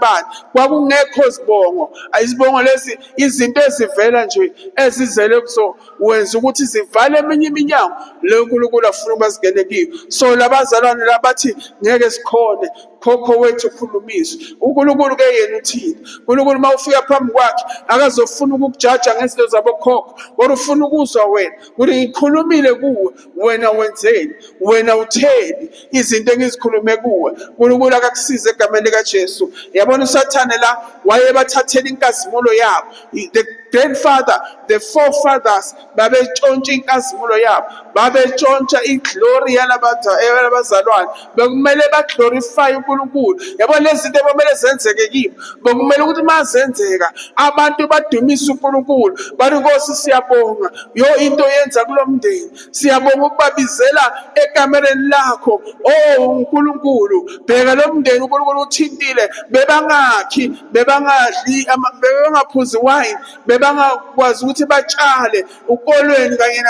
Kwakungekho zibongo. Izibongo lezi izinto ezivela nje ezizele kuzo wenza ukuthi zivale eminye iminyango le uNkulunkulu afuna bazingene kiyo. So labazalwane labathi ngeke sikhone khokho wethu ukhulumiswe. uNkulunkulu ke yena uthini? uNkulunkulu mawufika phambi kwakhe akazofuna ukukujaja ngezinto zabokhokho, kodwa ufuna ukuzwa wena ukuthi ngikhulumile kuwe, wena wenzeni, wena utheni izinto engizikhulume kuwe. uNkulunkulu akakusize egameni likaJesu. Yabona uSathane la wayebathathela inkazimulo yabo. The grandfather, the forefathers babetshontsha inkazimulo yabo, babetshontsha iglory yalabazalwane. Bekumele baglorify uNkulunkulu. Yabona lezi zinto bekumele zenzeke kibo, bekumele ukuthi mazenzeka abantu badumise uNkulunkulu, bathi Nkosi siyabonga yo into yenza kulomndeni, siyabonga ukubabizela ekamereni lakho. uNkulunkulu bheka lo mndeni uNkulunkulu uthintile, bebangakhi, bebangadli, bebangaphuzi wine, bebangakwazi ukuthi batshale ukolweni kanye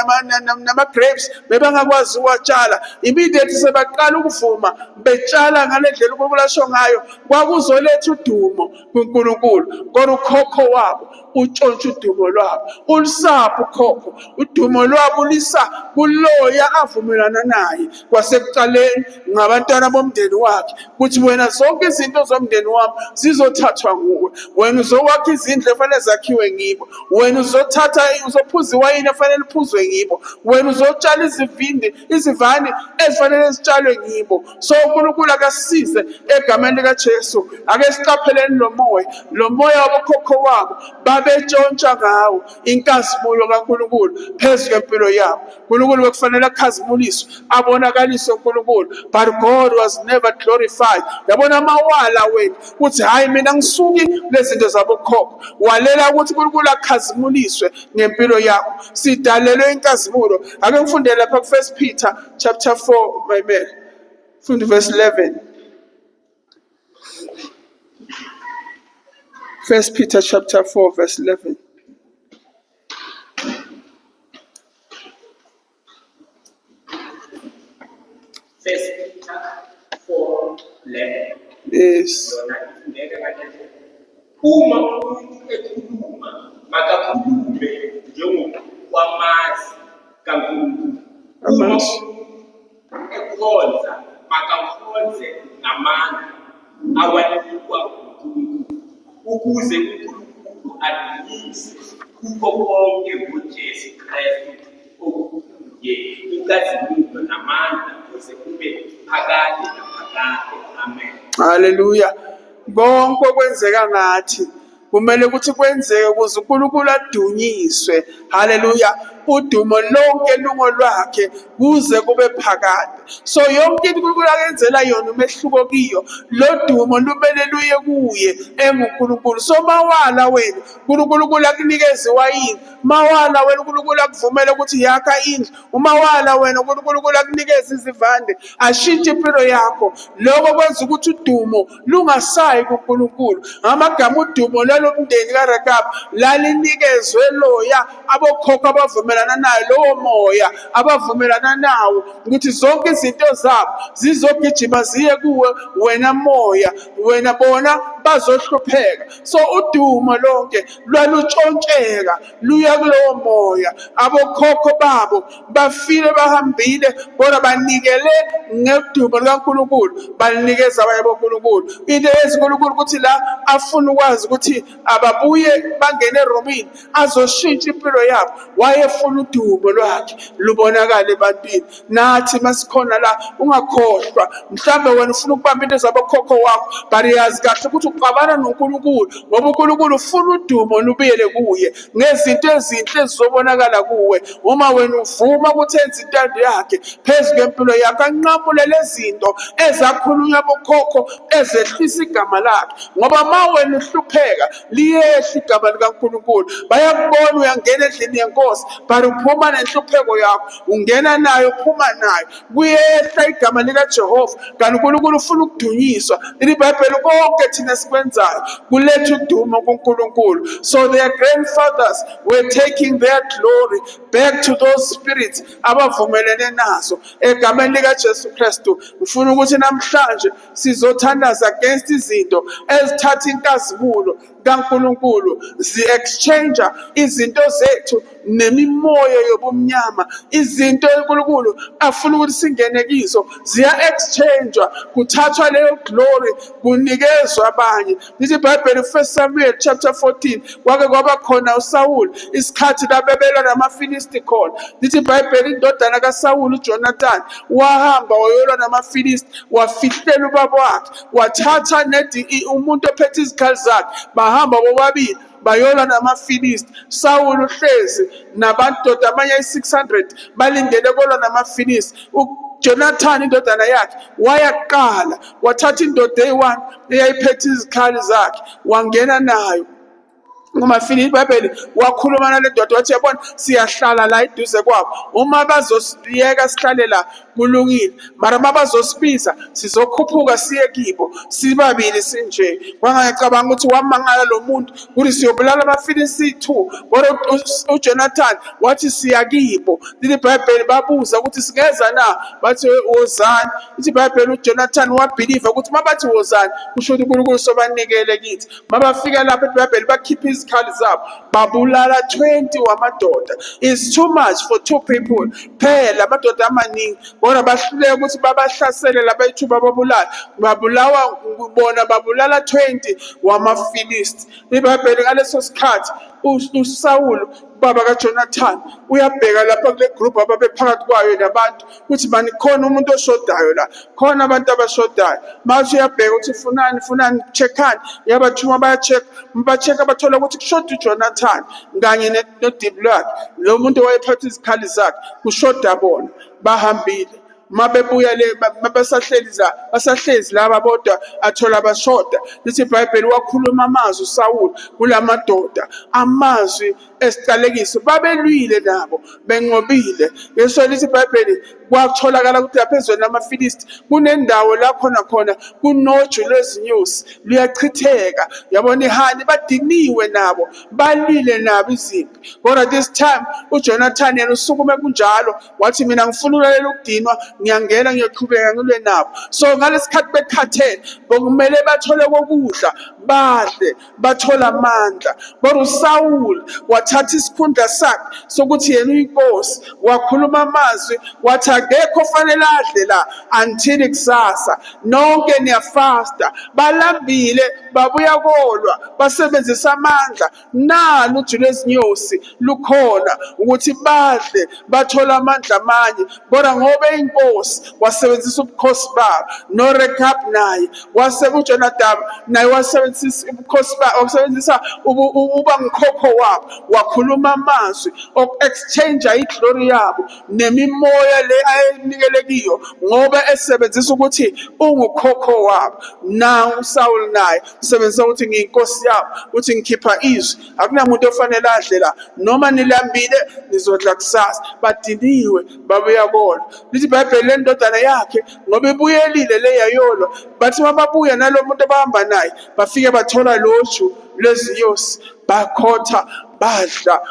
nama-grapes, bebangakwazi ukuwatshala. Immediately sebaqala ukuvuma betshala ngale ndlela uNkulunkulu asho ngayo, kwakuzoletha udumo kuNkulunkulu. Kodwa ukhokho wabo utshontsha udumo lwabo, ulusapho ukhokho udumo lwabo ulisa kuloya avumelana naye kwasekuqaleni ngabantwana bomndeni wakhe, ukuthi wena zonke izinto zomndeni wami zizothathwa nguwe, wena uzokwakha izindlu efanele zakhiwe ngimi. yibo. Wena uzophuza iwayini efanele liphuzwe yibo. Wena uzotshala izivani ezifanele zitshalwe yibo. So uNkulunkulu akasisize egameni likaJesu. Ake siqapheleni lo moya wabokhokho wabo babetshontsha ngawo inkazimulo kaNkulunkulu phezu kwempilo yabo. uNkulunkulu bekufanele akhazimuliswe abonakaliswe uNkulunkulu, but God was never glorified. Yabona amawala wena uthi hayi mina ngisuki lezinto zabokhokho. Walela ukuthi uNkulunkulu akhazimuliswe ngempilo yakho. Sidalelwe inkazimulo. Ake ngifundele lapha ku1 Peter chapter 4 my man. Funda verse 11. 1 Peter chapter 4 verse 11. First Peter 4:11. Yes. Uma umuntu ekhuluma makakhulume njengokwamazi kaNkulunkulu. Uma ekhonza makakhonze namandla awanikwa uNkulunkulu, ukuze uNkulunkulu adunyiswe kukho konke ngoJesu Kristu okuye inkazimulo namandla kuze kube phakade naphakade. Amen. Hallelujah. Konke okwenzeka ngathi kumele ukuthi kwenzeke ukuze uNkulunkulu adunyiswe. Hallelujah. Udumo lonke lungo lwakhe kuze kube phakade. So yonke into uNkulunkulu akenzela yona umehluko kiyo, lo dumo lumele luye kuye enguNkulunkulu. So mawala wena uNkulunkulu akunikeze iwayini, mawala wena uNkulunkulu akuvumele ukuthi yakha indlu, umawala wena uNkulunkulu akunikeze izivande ashintshe impilo yakho. Lokho kwenza ukuthi udumo lungasayi kuNkulunkulu. Amagama udumo lomndeni kaRekab lalinikezwe loya abokhokho abavumelana nayo, lowo moya abavumelana nawo ukuthi zonke izinto zabo zizogijima ziye kuwe wena moya, wena bona bazohlupheka. So udumo lonke lwalutshontsheka luya kulowo moya. Abokhokho babo bafile bahambile bona banikele ngedumo likaNkulunkulu, balinikeza abanye boNkulunkulu. Into yenza uNkulunkulu ukuthi la afuna ukwazi ukuthi ababuye bangene eRomini azoshintsha impilo yabo, wayefuna udumo lwakhe lubonakale ebantwini. Nathi masikhona la ungakhohlwa, mhlambe wena ufuna ukubamba into zabokhokho wakho, but yazi kahle ukuthi uqabana noNkulunkulu ngoba uNkulunkulu ufuna udumo lubuyele kuye ngezinto ezinhle ezizobonakala kuwe. Uma wena uvuma ukuthi enze intando yakhe phezu kwempilo yakho, anqamule lezinto ezakhulunywa bokhokho ezehlisa igama lakhe, ngoba ma wena uhlupheka liyehla igama likaNkulunkulu. Bayakubona uyangena endlini yenkosi but uphuma nenhlupheko yakho, ungena nayo uphuma nayo, kuyehla igama likaJehova. Kanti uNkulunkulu ufuna ukudunyiswa. IBhayibheli konke thina sikwenzayo kuletha udumo kuNkulunkulu. So their grandfathers were taking their glory back to those spirits abavumelene nazo egameni likaJesu Kristu. Ngifuna ukuthi namhlanje sizothandaza against izinto ezithatha inkazimulo kaNkulunkulu, zi-exchange izinto zethu nemimoya yobumnyama. Izinto uNkulunkulu afuna ukuthi singene kizo ziya-exchange, kuthathwa leyo glory kunikezwa abanye. Lithi iBhayibheli 1 Samuel chapter 14 kwake kwaba khona uSawuli isikhathi labebelwa namaFilisti khona. Lithi iBhayibheli indodana kaSawuli uJonathan wahamba wayolwa namaFilisti, wafihlela ubaba wakhe, wathatha umuntu ophethe izikhali zakhe, bahamba bobabili bayolwa namaFilisti. Sawuli uhlezi nabandoda amanye 600 balindele kolwa namaFilisti. uJonathan indodana yakhe wayaqala, wathatha indoda eyi-1 eyayiphethe izikhali zakhe, wangena nayo ngumaFilisti. iBhayibheli wakhuluma nale ndoda wathi, yabona siyahlala la eduze kwabo, uma bazosiyeka sihlale la kulungile, mara uma bazosibiza sizokhuphuka siye kibo sibabili sinje. Kwangicabanga ukuthi wamangala lo muntu ukuthi siyobulala amaFilisti 2, kodwa uJonathan wathi siya kibo. Lithi iBhayibheli babuza ukuthi singeza na, bathi wozani. Lithi iBhayibheli uJonathan wabhiliva ukuthi mabathi wozani kusho ukuthi uNkulunkulu sobanikele kithi. Mabafika lapha iBhayibheli bakhipha izikhali zabo babulala 20 wamadoda. It's too much for 2 people. Phela amadoda amaningi kodwa bahluleka ukuthi babahlasele labayithuba babulala. Babulala 20 wamaFilisti. IBhayibheli ngaleso sikhathi uSawulu baba kaJonathani uyabheka lapha kule group ababephakathi kwayo nabantu ukuthi mani khona umuntu oshodayo la, khona abantu abashodayo. Manje uyabheka ukuthi funani checkani, yabathuma bachecka bathola ukuthi kushoda uJonathani kanye noDiblak, lo muntu owayephatha izikhali zakhe, kushoda bona. Bahambile mabebuya basahlezi laba bodwa athola bashoda. Lithi iBhayibheli wakhuluma amazwi uSawulu kulamadoda, amazwi esiqalekiso. Babelwile nabo benqobile. Ngeso lithi iBhayibheli kwatholakala ukuthi lapha ezweni lamaFilisti kunendawo la khona kunoju lwezinyosi luyachitheka. Yabona ihani badiniwe nabo, balwile nabo izimpi. Kodwa this time uJonathani yena usukume kunjalo wathi mina ngifuna ukulalela ukudinwa, ngiyangena ngiyoqhubeka ngilwe nabo. So ngalesikhathi bekhathele bokumele bathole kokudla, badle, bathola amandla. Kodwa uSawulu wathatha isikhundla sakhe sokuthi yena uyinkosi, wakhuluma amazwi wathi akekho fanele adle la until kusasa, nonke niyafasta. Balambile babuya kolwa, basebenzisa amandla. Nalo uju lwezinyosi lukhona ukuthi badle bathola amandla amanye. Kodwa ngoba inkosi wasebenzisa ubukhosi babo, noRekab naye uJonadabu naye wasebenzisa ubukhosi babo, wasebenzisa uba ngkhokho wabo, wakhuluma amazwi ok-exchange iglory yabo nemimoya le ayenikele kiyo ngoba esebenzisa ukuthi ungukhokho wabo. Na uSawulu naye usebenzisa ukuthi ngiyinkosi yabo, ukuthi ngikhipha izwi, akunamuntu ofanele adle la, noma nilambile nizodla kusasa. Badiniwe babuya kodwa. Lithi iBhayibheli le ndodana yakhe ngoba ibuyelile le yayolwa, bathi mababuya nalo muntu abahamba naye bafike bathola loju lwezinyosi, bakhotha, badla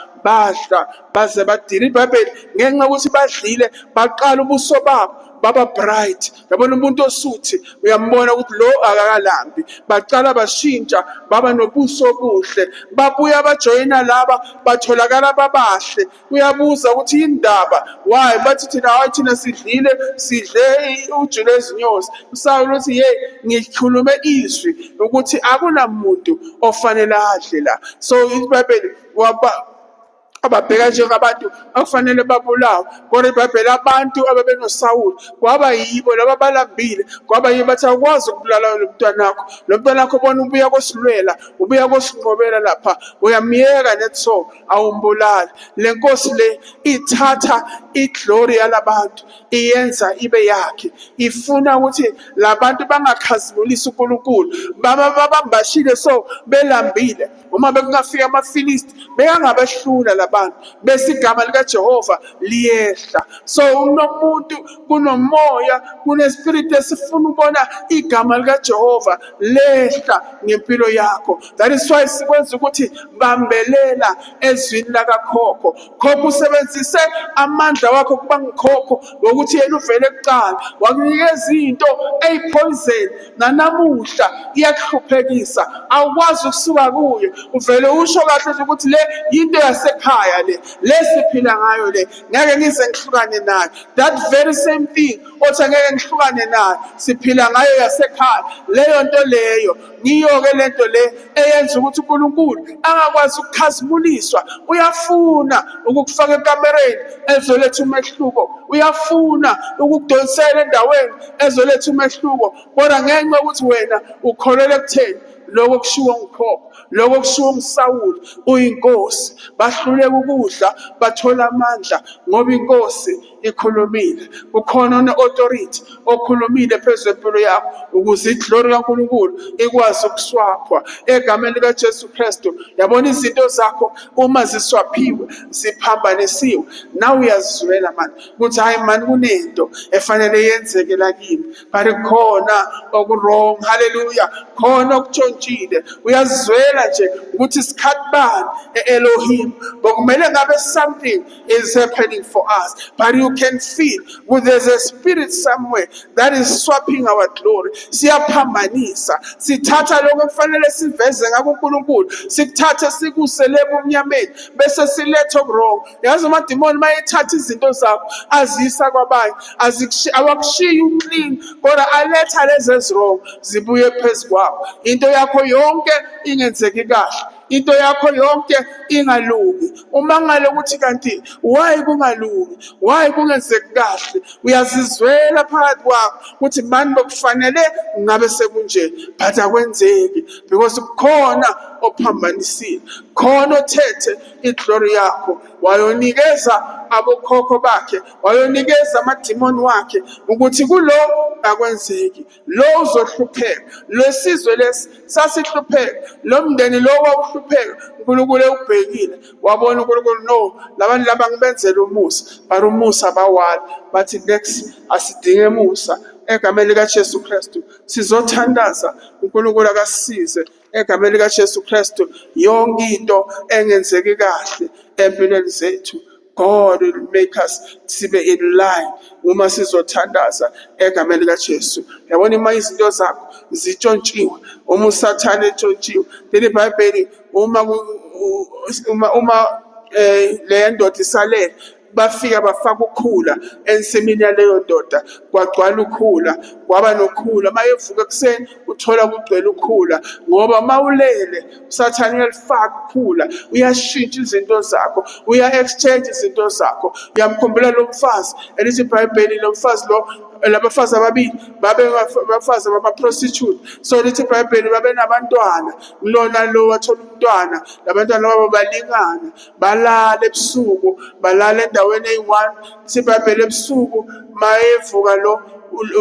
baze badina. iBhayibheli ngenxa yokuthi badlile baqala ubuso babo baba bright. Yabona umuntu osuthi uyambona ukuthi lo akakalambi. Baqala bashintsha baba nobuso obuhle, babuya bajoyina laba batholakala babahle. Uyabuza ukuthi indaba why bathi thina sidle uju lwezinyosi. uSawulu uthi ngikhulume izwi ukuthi akunamuntu ofanele adle la. So iBhayibheli ababheka njengabantu akufanele babulawe. Kodwa iBhayibheli abantu ababenoSawulu kwaba yibo laba balambile, kwaba yibo bathi akwazi ukubulala lo mntwanakho. Lo mntwanakho bona ubuya kosilwela, ubuya kosinqobela lapha, uyamyeka netso awumbulali. Le nkosi le ithatha iglory yalabantu iyenza ibe yakhe. Ifuna ukuthi labantu bangakhazimulisi uNkulunkulu, babambashile so belambile. Uma bekungafika amaFilisti bekangabehlula labantu, bese igama likaJehova liyehla. So unomuntu kunomoya kunespirit esifuna ubona igama likaJehova lehla ngempilo yakho. That is why sikwenza ukuthi bambelela ezwini lakakhokho. Khokho usebenzise amandla wakho kuba ngikhokho ngokuthi yena uvele kuqala wakunikeza into eyipoison, nanamuhla iyakuhluphekisa, awukwazi ukusuka kuyo. Uvele usho kahle ukuthi le into yasekhaya le siphila ngayo le, ngeke ngize ngihlukane nayo. That very same thing othi ngeke ngihlukane nayo siphila ngayo yasekhaya, leyo nto leyo ngiyo-ke lento le eyenza ukuthi uNkulunkulu angakwazi ukukhazimuliswa. Uyafuna ukukufaka ekamereni ezoletha umehluko, uyafuna ukukudonsela endaweni ezoletha umehluko. Kodwa ngenxa yokuthi wena ukholelwa ekutheni lokho kushiwo ngukhokho, lokho kushiwo nguSawulu, uyinkosi, bahluleka ukudla bathola amandla ngoba inkosi ikhulumile. Kukhona one-authority okhulumile phezu kwempilo yakho ukuze iglory kaNkulunkulu ikwazi ukuswaphwa egameni likaJesu Kristu. Yabona izinto zakho uma ziswaphiwe ziphambanisiwe, nawe uyazizwela mani ukuthi hayi mani kunento efanele yenzeke la kimi, but khona oku-wrong. Hallelujah. Khona okutshontshwe sesitshontshile uyazizwela nje ukuthi isikhathi bani e-Elohim bokumele ngabe something is happening for us, but you can feel there's a spirit somewhere that is swapping our glory. Siyaphambanisa, sithatha lokho kufanele siveze ngako uNkulunkulu sikuthathe sikusele ebumnyameni bese siletha okurong. Yazi amadimoni mayethatha izinto zakho azisa kwabanye awakushiyi uclean kodwa aletha lezi ezirong zibuye phezu kwakho. Into yakho yonke ingenzeki kahle, into yakho yonke ingalungi. Uma ngale ukuthi kanti why kungalungi, why kungenzeki kahle, uyazizwela phakathi kwakho ukuthi mani bokufanele ngabe sekunje but akwenzeki because kukhona ophambanisile, khona othethe iglory yakho wayonikeza abokhokho bakhe, wayonikeza amadimoni wakhe ukuthi kulo akwenzeki. Lo uzohlupheka, lesizwe lesi sasihlupheka, lo mndeni lo wawuhlupheka, uNkulunkulu ewubhekile wabona uNkulunkulu no, labantu laba ngibenzela umusa, but umusa bawala bathi next asidinge musa. Egameni likaJesu Kristu sizothandaza uNkulunkulu akasize egameni likaJesu Kristu yonke into engenzeki kahle empilweni zethu. God will make us sibe in line uma sizothandaza egameni likaJesu. Yabona ima izinto zakho zitshontshiwe, uma usathane etshontshiwe. Leli iBhayibheli uma le ndoda isalele bafika bafaka ukhula ensimini yaleyo ndoda, kwagcwala ukhula, kwaba nokhula. Mayevuka ekuseni uthola kugcwele ukhula ngoba mawulele usathane uyalifaka ukhula, uyashintsha izinto zakho, uya-exchange izinto zakho. Uyamkhumbula lo mfazi elithi iBhayibheli, lo mfazi lo labafazi ababili babebafazi bama-prostitute. So lithi iBhayibheli babenabantwana, lona lo wathola umntwana, labantwana babo balingana, balala ebusuku, balala endaweni eyi-1. Lithi iBhayibheli ebusuku mayevuka lo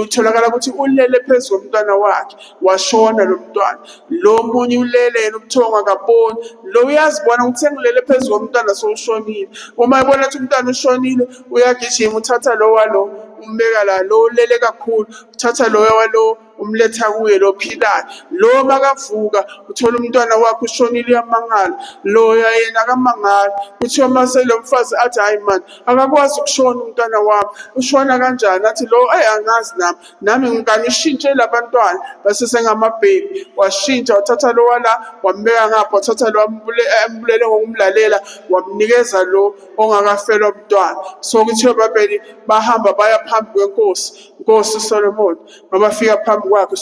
utholakala ukuthi ulele phezu komntwana wakhe washona lo mntwana. Lo munye ulele yena ubuthongo akaboni, lo uyazibona ukuthi engilele phezu komntwana sowushonile. Uma ebona ukuthi umntwana ushonile uyagijima uthatha lo walo umbeka la, lo ulele kakhulu uthatha lo walo umletha kuye lo philayo. Lo makavuka uthola umntwana wakhe ushonile uyamangala, lo yena akamangala. Kuthiwa mase lo mfazi athi hayi man, akakwazi ukushona umntwana wami, ushona kanjani? Athi lo angazi nami ngikangishintshe labantwana base sengamabhebi. Washintsha wathatha lo wala wambeka ngapha, wathatha lo ambulele ngokumlalela wamnikeza lo ongakafelwa umntwana. So kuthiwa iBhayibheli bahamba baya phambi kwenkosi, Nkosi Solomon. Mabafika phambi kwakhe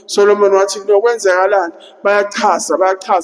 Solomon wathi lokwenzakalani? Bayachaza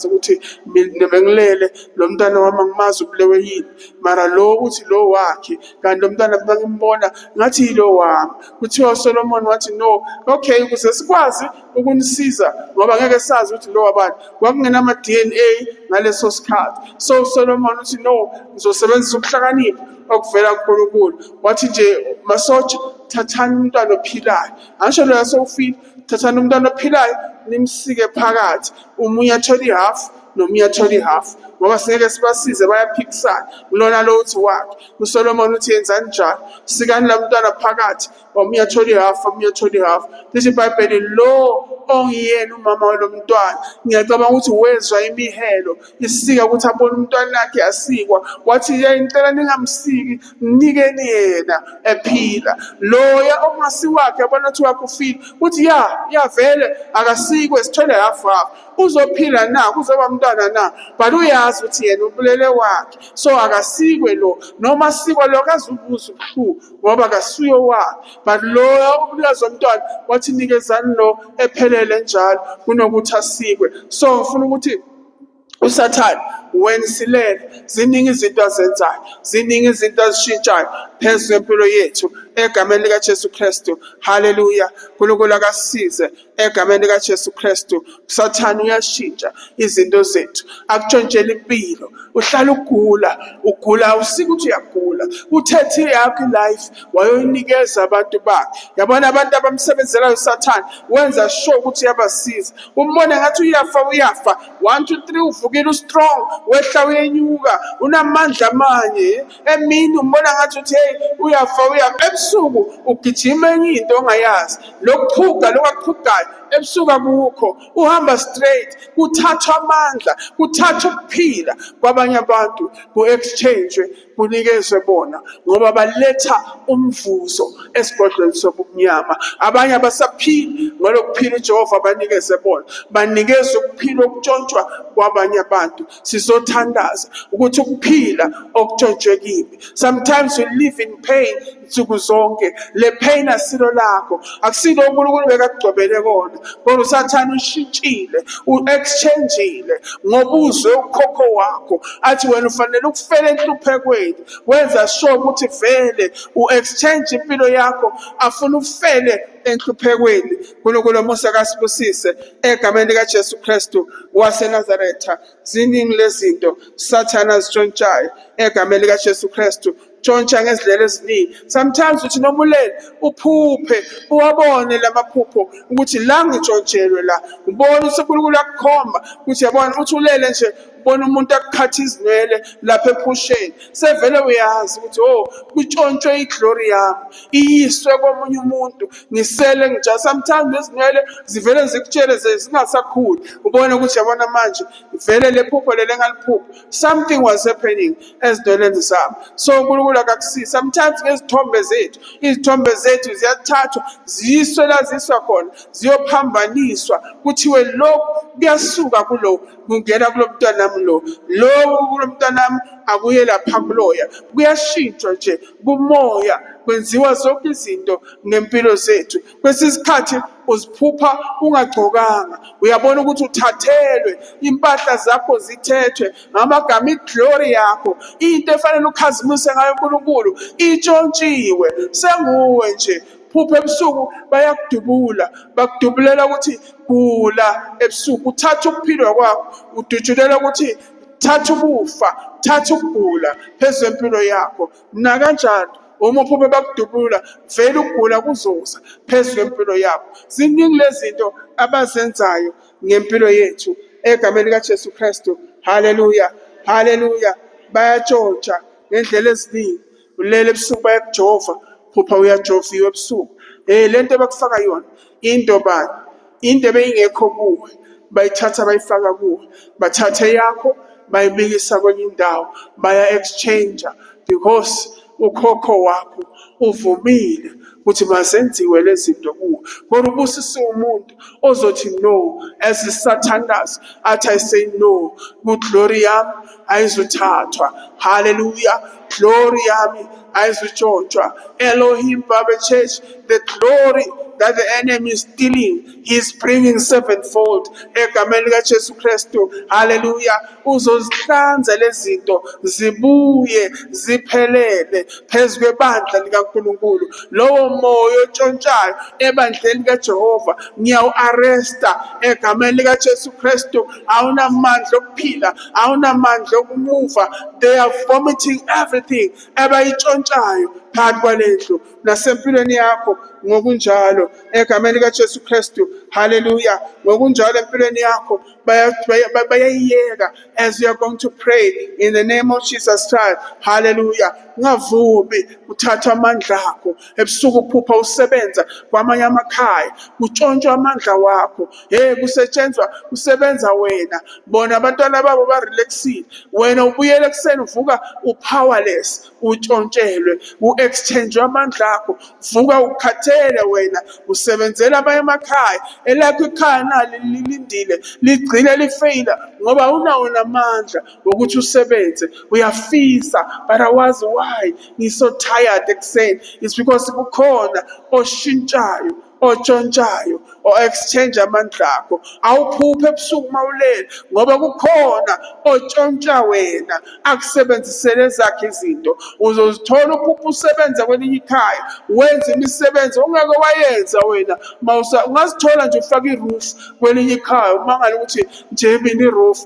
ukuthi bengilele lo mntwana wami angimazi ubulewe yini, mara lo uthi lo wakhe, kanti lo mntwana bengimbona ngathi yilo wami. Kuthiwa Solomon wathi no, okay, ukuze sikwazi ukunisiza ngoba ngeke sazi ukuthi lo wabani, kwakungenama DNA ngaleso sikhathi. So Solomon uthi no, ngizosebenzisa ukuhlakanipha okuvela kuNkulunkulu. Wathi nje masotsha, thathani umntwana ophilayo, angisho lo yasofika, thathani umntwana ophilayo nimsike phakathi, umunye athole ihalf nomunye athole ihalf ngoba singeke sibasize bayaphikisana. Lona lo uthi wakhe. uSolomon uthi yenzani njalo, sikani la mntwana phakathi, omunye athole ihalf omunye athole ihalf. Lithi iBhayibheli lo ongiyena umama walo mntwana, ngiyacabanga ukuthi wezwa imihelo isika ukuthi abone umntwana wakhe asikwa, wathi ngicela ningamsiki, mnikeni yena ephila. Loya ongasiwakhe yabona ukuthi wakhe ufile, uthi ya vele akasikwe sithole half. Uzophila na, kuzoba umntwana na, but uyazi ukuthi yena ubulele wakhe. So akasikwe lo, noma sikwa lo akazubuza ubuhlungu ngoba akasuyo wakhe, but lo ubulazwa umntwana wathi nikezani lo ephelele njalo kunokuthi asikwe. So ngifuna ukuthi uSathane when silele ziningi izinto azenzayo, ziningi izinto azishintshayo phezu kwempilo yethu egameni likaJesu Kristu. Haleluya. uNkulunkulu akasize egameni likaJesu Kristu. uSathane uyashintsha izinto zethu, akutshontshela impilo. Uhlala ugula usike ukuthi uyagula, uthethe yakho life wayoyinikeza abantu bakhe. Yabona abantu abamsebenzelayo uSathane wenza sure ukuthi uyabasiza. Umbone ngathi uyafa 1 2 3 uvukile ustrong, wehla uyenyuka, unamandla amanye. Emini umbona ngathi uthi hey uyafa ebusuku ugijima enye into ongayazi, lokuphuga lokuphugayo ebusuku akukho, uhamba straight, kuthathwa amandla, kuthathwa ukuphila kwabanye abantu, ku-exchange kunikezwe bona ngoba baletha umvuzo esigodlweni sobumnyama. Abanye abasaphili ngalokuphila uJehova abanikeze bona, banikeze ukuphila okutshontshwa kwabanye abantu. Sizothandaza ukuthi ukuphila okutshontshwe kimi. Sometimes we live in pain nsuku zonke. Le pain asilo lakho, akusilo uNkulunkulu bekakugcobele kona, kodwa usathane ushintshile, u-exchangeile ngoba uzwe ukhokho wakho athi wena ufanele ukufela enhluphekweni. Wenza sure ukuthi vele u-exchange impilo yakho, afuna ufele enhluphekweni. uNkulunkulu Musa kasibusise egameni likaJesu Kristu waseNazaretha. Ziningi lezinto sathana azitshontshayo egameni likaJesu Kristu, tshontsha ngezindlela eziningi. Sometimes uthi noma ulele uphuphe, uwabone lamaphupho ukuthi la ngitshontshelwe la, ubone ukuthi uNkulunkulu akukhomba ukuthi yabona, uthi ulele nje ubona umuntu akukhatha izinwele lapha ephusheni, sevele uyazi ukuthi oh, kutshontshwe iglory yami iyiswe komunye umuntu, ngisele ngija. Sometimes lezinwele zivele zikutshele zingasakhuli, ubone ukuthi yabona manje vele le phupho lele ngaliphupho, something was happening ezinweleni zami. So uNkulunkulu akakusiza. Sometimes ngezithombe zethu, izithombe zethu ziyathathwa ziyiswe la ziswa khona, ziyophambaniswa, kuthiwe lokhu kuyasuka kulo kungena kulo mntanami lo kulo mntanami akuye lapha kuloya. Kuyashintshwa nje kumoya, kwenziwa zonke izinto ngempilo zethu. Kwesinye isikhathi uziphupha ungagcokanga, uyabona ukuthi uthathelwe, impahla zakho zithethwe ngamagama, iglory yakho, into efanele ukhazimise ngayo uNkulunkulu itshontshiwe, senguwe nje. Phupha ebusuku bayakudubula, bakudubulela ukuthi gula ebusuku, uthatha ukuphilwa kwakho, udutshulela ukuthi thatha ukufa, thatha ukugula phezu kwempilo yakho. Nakanjalo uma uphuphe bakudubula, vele ukugula kuzoza phezu kwempilo yakho. Ziningi lezinto abazenzayo ngempilo yethu egameni likaJesu Kristu. Haleluya, haleluya. Bayatshontsha ngendlela eziningi. Ulele ebusuku bayakujova, phupha uyajoviwe ebusuku. Lento bakufaka yona into bani? Into ebeyingekho kuwe bayithatha bayifaka kuwe, bathathe yakho bayibikisa kwenye indawo, baya-exchange because ukhokho wakho uvumile ukuthi mazenziwe lezi zinto kuwe. Kodwa ubusise umuntu ozothi no, as isathandazi athi I say no, ku-glory yami ayizuthathwa. Hallelujah, glory yami ayizutshontsha. Elohim Bible Church, the glory that the enemy is stealing, he's bringing sevenfold egameni likaJesu Kristu. Hallelujah. Uzozihlanza lezinto zibuye ziphelele phezu kwebandla likaNkulunkulu. Lowo moya otshontshayo ebandleni likaJehova ngiyawu-arresta egameni likaJesu Kristu. Awunamandla okuphila, awunamandla okumuva. They are vomiting everything abayitshontshayo phakathi kwalendlu nasempilweni yakho. Ngokunjalo egameni likaJesu Kristu. Hallelujah. Ngokunjalo empilweni yakho bayayiyeka as you are going to pray in the name of Jesus Christ. Hallelujah. Ungavumi uthatha amandla akho ebusuku, uphupha usebenza kwamanye amakhaya, kutshontsha amandla wakho. Kusebenza wena, bona abantwana babo barelaxile, wena ubuyele ekuseni uvuka upowerless, utshontshelwe, u-exchange amandla akho, vuka ukhathele wena, usebenzela abanye emakhaya. Elakho ikhaya nalo lilindile ligcine lifeyila ngoba unawo namandla wokuthi usebenze, uyafisa, but awazi why you're so tired ekuseni. It's because kukhona oshintshayo, otshontshayo, o-exchange amandla akho. Awuphuphe ebusuku mawulele ngoba kukhona otshontsha wena akusebenzisele zakhe izinto. Uzozithola uphupha usebenza kwelinye ikhaya, wenza imisebenzi ongeke wayenza wena. Ungazithola nje ufaka i-roof kwelinye ikhaya, umangala ukuthi nje mina i-roof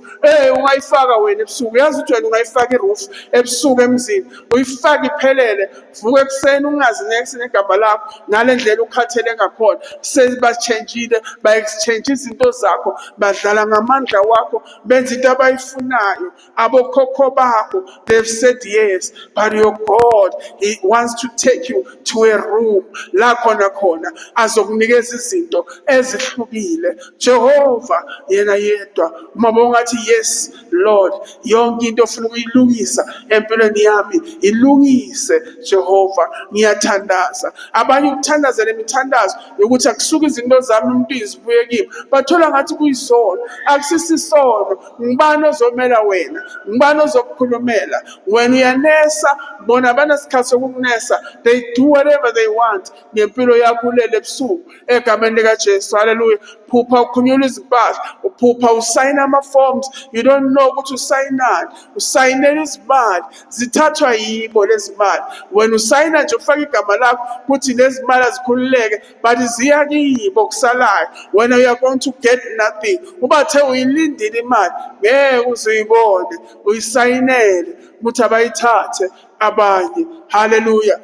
ungayifaka wena ebusuku. Yazi ukuthi wena ungayifaka i-roof ebusuku emzini, uyifake iphelele, vuka ekuseni ungazi next negama lakho ngale ndlela ukhathele ngakhona. Sesibachange ba-exchange-ile, ba-exchange izinto zakho, badlala ngamandla wakho, benza into abayifunayo. Abokhokho bakho, they've said yes, but your God, He wants to take you to a room la khona azokunikeza izinto ezihlukile. Jehova yena yedwa uma bongathi yes Lord, yonke into ofuna ukuyilungisa empilweni yami ilungise. Jehova, ngiyathandaza. Abanye ukuthandaza lemithandazo yokuthi akusuka izinto zami umuntu izibuye kimi, bathola ngathi kuyisono. Akusisisono. Ngubani ozomela wena? Ngubani ozokukhulumela? When uyanesa, bona banasikhathi sokukunesa, they do whatever they want ngempilo yakho kulele ebusuku egameni likaJesu. Hallelujah. Phupha ukhunyula izimpahla, uphupha usayina ama-forms, you don't know ukuthi usayinani, usayinela izimali, zithathwa yibo lezi mali. When usayina nje ufaka igama lakho kuthi lezi mali azikhululeke, but ziya kibo kusalayo. When you are going to get nothing, ubathe uyilindile imali, ngeke uzuyibone, uyisayinele ukuthi abayithathe abanye. Hallelujah.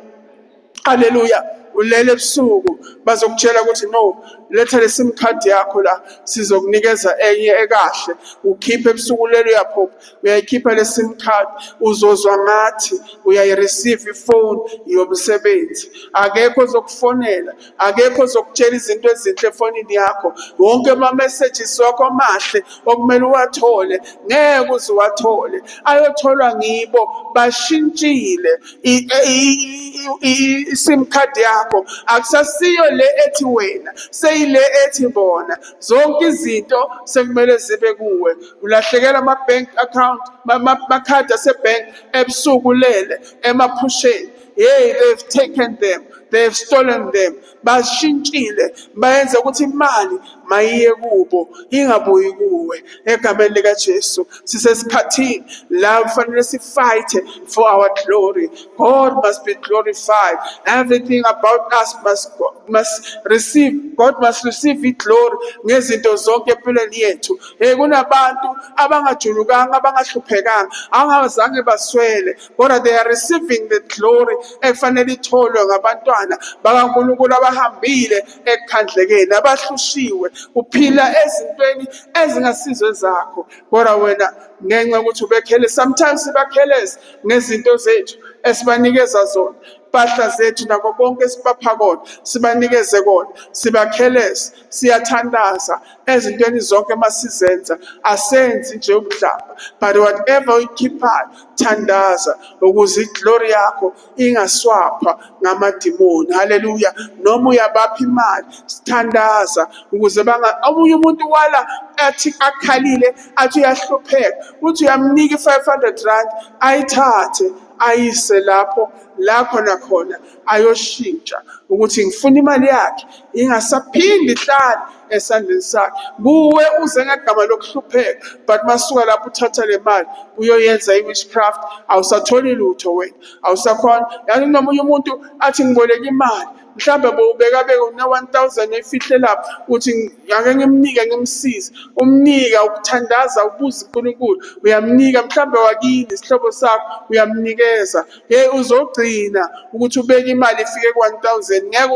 Hallelujah. Ulele ebusuku bazokutshela ukuthi no, letha le sim card yakho la, sizokunikeza enye ekahle. Ukhiphe ebusuku lelo uyaphupha, uyayikhipha le sim card, uzozwa ngathi uyayireceive ifone yomsebenzi. Akekho ozokufonela, akekho ozokutshela izinto ezinhle efonini yakho. Wonke ama-messages wakho amahle okumele uwathole, ngeke uze uwathole, ayotholwa ngibo. Bashintshile i-sim card yakho, akusasiyo le ethi wena, seyile ethi bona. Zonke izinto sekumele zibe kuwe. Ulahlekelwa ama-bank account, amakhadi asebhenki ebusuku lele emaphusheni. Hey, they've taken them, they've stolen them. Bashintshile, bayenza ukuthi imali mayiye kubo ingabuyi kuwe egameni likaJesu. Sisesikhathini la kufanele sifight for our glory. God must be glorified. Everything about us must receive, God must receive glory ngezinto zonke empilweni yethu. Kunabantu abangajulukanga, abangahluphekanga, abangazange baswele, kodwa they are receiving the glory ekufanele itholwe ngabantwana bakaNkulunkulu abahambile ekukhandlekeni, abahloshiwe. Uphila ezintweni ezingasizwe zakho, kodwa wena ngenxa yokuthi ubekhele. Sometimes sibakheleza ngezinto zethu esibanikeza zona, impahla zethu nako konke esibapha kona sibanikeze kona, sibakheleza. Siyathandaza ezintweni zonke masizenza, asenzi nje ubudlapha, but whatever uyikhiphayo thandaza ukuze iglory yakho ingaswapha ngamadimoni. Hallelujah. Noma uyabapha imali, sithandaza ukuze omunye umuntu wala athi akhalile athi uyahlupheka, uthi uyamnika i-500 rand ayithathe ayise lapho nakhona ayoshintsha ukuthi ngifuna imali yakhe ingasaphindi ihlale esandleni sakhe. Kuwe uze ngegama lokuhlupheka, but masuka lapho uthatha le mali uyoyenza i-witchcraft, awusatholi lutho wena, awusakhona. Yani nomunye umuntu athi ngiboleka imali, mhlawumbe bowubekabeka une-1,000 efihle lapho, uthi ake ngimnike ngimsize. Umnika ukuthandaza, ubuza uNkulunkulu, uyamnika. Mhlawumbe wakini isihlobo sakho uyamnikeza. Uzogcina ukuthi ubeke imali ifike ku-1,000, ngeke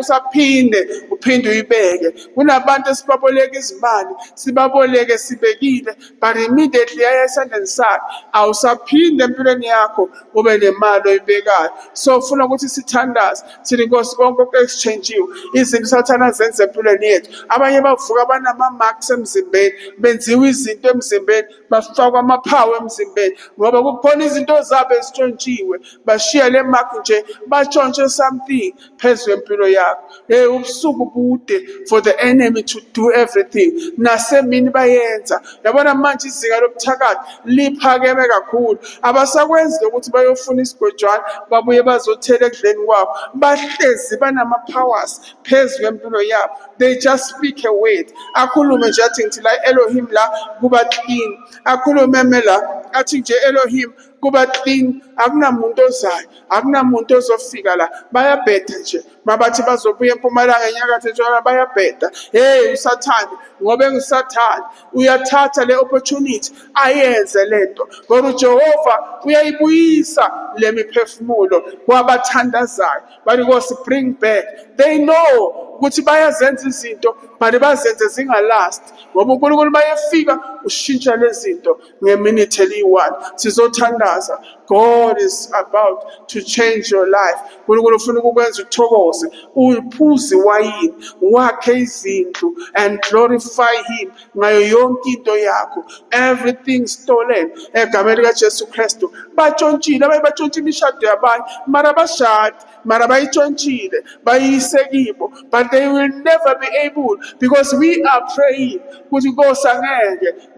uphinde uyibeke. Kunabantu esibaboleka izimali, sibaboleke sibekile, but immediately yaya esandleni sakhe, awusaphinde empilweni yakho ube nemali oyibekayo. So ufuna ukuthi sithandaze, sithi Nkosi konke oku-exchange-iwe, izinto uSathane zenza empilweni yethu. Abanye bavuka banama-marks emzimbeni, benziwa izinto emzimbeni, bafakwa amaphawu emzimbeni ngoba kukhona izinto zabo ezitshontshiwe. Bashiya le mark nje, batshontshe something phezu kwempilo yakho. Ubusuku bude for the enemy to do everything. Nasemini bayenza. Yabona manje izinga lobuthakathi liphakeme kakhulu. Abasakwenzi ukuthi bayofuna isigojwana babuye bazothela ekudleni kwabo. Bahlezi banama-powers phezu kwempilo yabo. They just speak a word. Akhulume nje athi ngithi la Elohim la kuba clean. Akhulume la athi nje Elohim kuba clean. Akunamuntu ozayo, akunamuntu ozofika la. Bayabheda nje. Mabathi bazobuya eMpumalanga eNyakatho eNtshonalanga bayabheda. USathane, ngoba enguSathane uyathatha le opportunity ayenze lento. Ngoba uJehova uyayibuyisa le miphefumulo kwabathandazayo. But Nkosi, bring back. They know ukuthi bayazenza izinto but bazenze zingalast, ngoba uNkulunkulu mayefika ushintsha lezi zinto ngeminute eliyi-1. Sizothandaza. God is about to change your life. uNkulunkulu ufuna ukukwenza uthokoze, uphuze iwayini, wakhe izindlu and glorify him ngayo yonke into yakho. Everything stolen egameni likaJesu Kristu. Batshontshile, abanye batshontshe imishado yabanye, mara bashadi, mara bayitshontshile bayise kibo, but they will never be able, because we are praying ukuthi Nkosi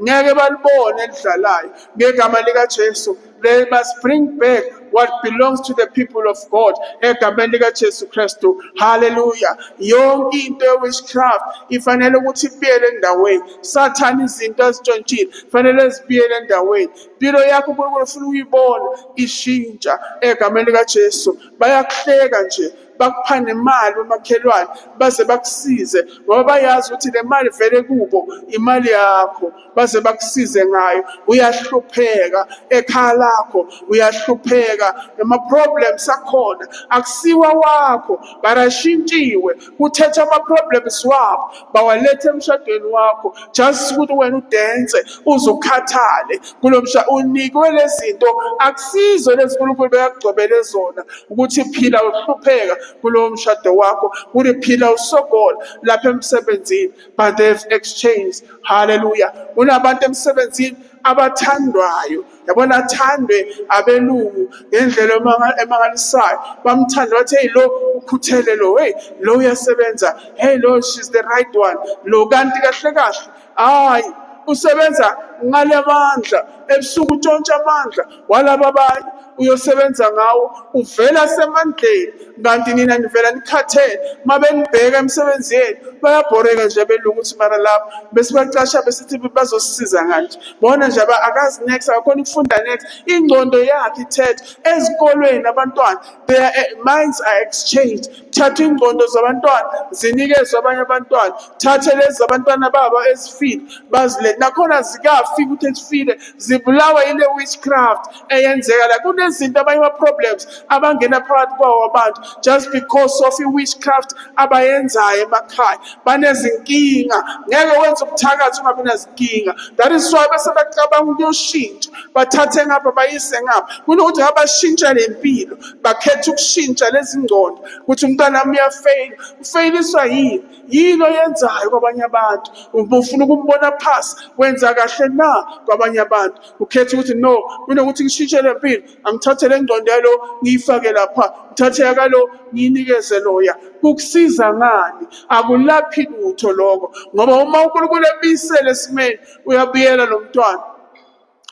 ngeke balibone elidlalayo ngegama likaJesu. They must bring back what belongs to the people of God. Egameni likaJesu Kristu. Hallelujah. Yonke into ye-witchcraft ifanele ukuthi ibuyele endaweni. Sathane izinto azitshontshile fanele zibuyele endaweni. Impilo yakho uNkulunkulu ufuna uyibone ishintsha egameni likaJesu. Bayakuhleka nje, bakuphane imali umakhelwane baze bakusize ngoba bayazi ukuthi le mali vele kubo imali yakho, baze bakusize ngayo. Uyahlupheka ekhaya lakho, uyahlupheka, ama-problems akhona akusiwa wakho but ashintshiwe. Kuthethe ama-problems wabo bawalethe emshadweni wakho just ukuthi wena udense uze ukhathale kulo mshado. Unikwe lezi zinto, akusizo lezi uNkulunkulu bekakugcobele zona ukuthi phila uhlupheka kulowo mshado wakho, ukuthi phila usogola lapha emsebenzini, but they've exchanged. Hallelujah. Kunabantu emsebenzini abathandwayo, yabona athandwe abelungu ngendlela emangalisayo, bamthanda bathi hey lo ukhuthele, lo hey lo uyasebenza, hey lo she's the right one, lo kanti kahle kahle hayi usebenza ngale mandla, ebusuku utshontsha amandla walaba abanye uyosebenza ngawo, uvela semandleni kanti nina nivela nikhathele. Mabenibheka emsebenzini bayabhoreka nje belungu ukuthi mara lapho bese bacasha besithi bazosisiza nganje, bona nje akazi next, akakhona ukufunda next. Ingqondo yakhe ithethe ezikolweni abantwana, their minds are exchanged. Thatha ingqondo zabantwana zinikezwe abanye abantwana, thathe lezi zabantwana babo ezifile bazile nakhona zikafika ukuthi ezifile zibulawa yile witchcraft eyenzeka la. Kunezinto abanye ama-problems abangena phakathi kwawo abantu just because of i-witchcraft abayenzayo emakhaya. Banezinkinga, ngeke wenze ubuthakathi ungabi nazinkinga. That is why bese bacabanga ukuyoshintsha, bathathe ngapha bayise ngapha. Kunokuthi abashintsha le mpilo, bakhetha ukushintsha lezi ngqondo ukuthi umntwana wami uyafeyila. Ufayiliswa yini oyenzayo kwabanye abantu? Ufuna ukumbona phasi, wenza kahle na kwabanye abantu? Ukhetha ukuthi no, kunokuthi ngishintshe le mpilo, angithathe le ngqondo yalo ngiyifake lapha, ngithathe yakalo ngiyinikeze loya. Kukusiza ngani? Akulaphi lutho lokho, ngoba uma uNkulunkulu ebisele esimeni uyabuyela lo mntwana,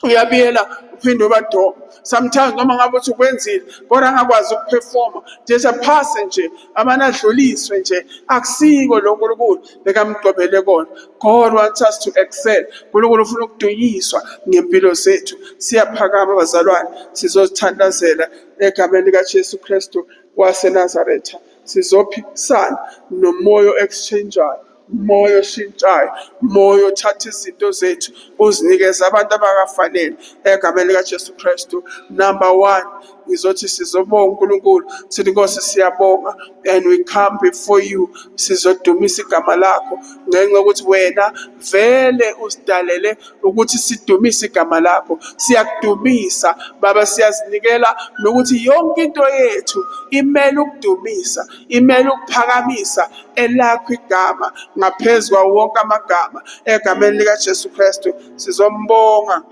uyabuyela uphinde ubadoma. Sometimes noma ngabe uthi ukwenzile kodwa angakwazi ukuperforma, just aphase nje, amane adluliswe nje, akusiko lo uNkulunkulu bekamgcobele kona. God wants us to excel. uNkulunkulu ufuna ukudunyiswa ngempilo zethu. Siyaphakama bazalwane, sizothandazela egameni likaJesu Kristu waseNazaretha. Sizophikisana nomoya exchangeayo, moya oshintshayo, moya othatha izinto zethu uzinikeza abantu abakafanele egameni likaJesu Kristu. Number 1, izothi sizobonga uNkulunkulu, sithi Nkosi siyabonga and we come before you, sizodumisa igama lakho ngenxa yokuthi wena vele usidalele ukuthi sidumise igama lakho. Siyakudumisa Baba, siyazinikela nokuthi yonke into yethu imele ukudumisa, imele ukuphakamisa elakho igama ngaphezu kwawo wonke amagama egameni likaJesu Kristu. Sizombonga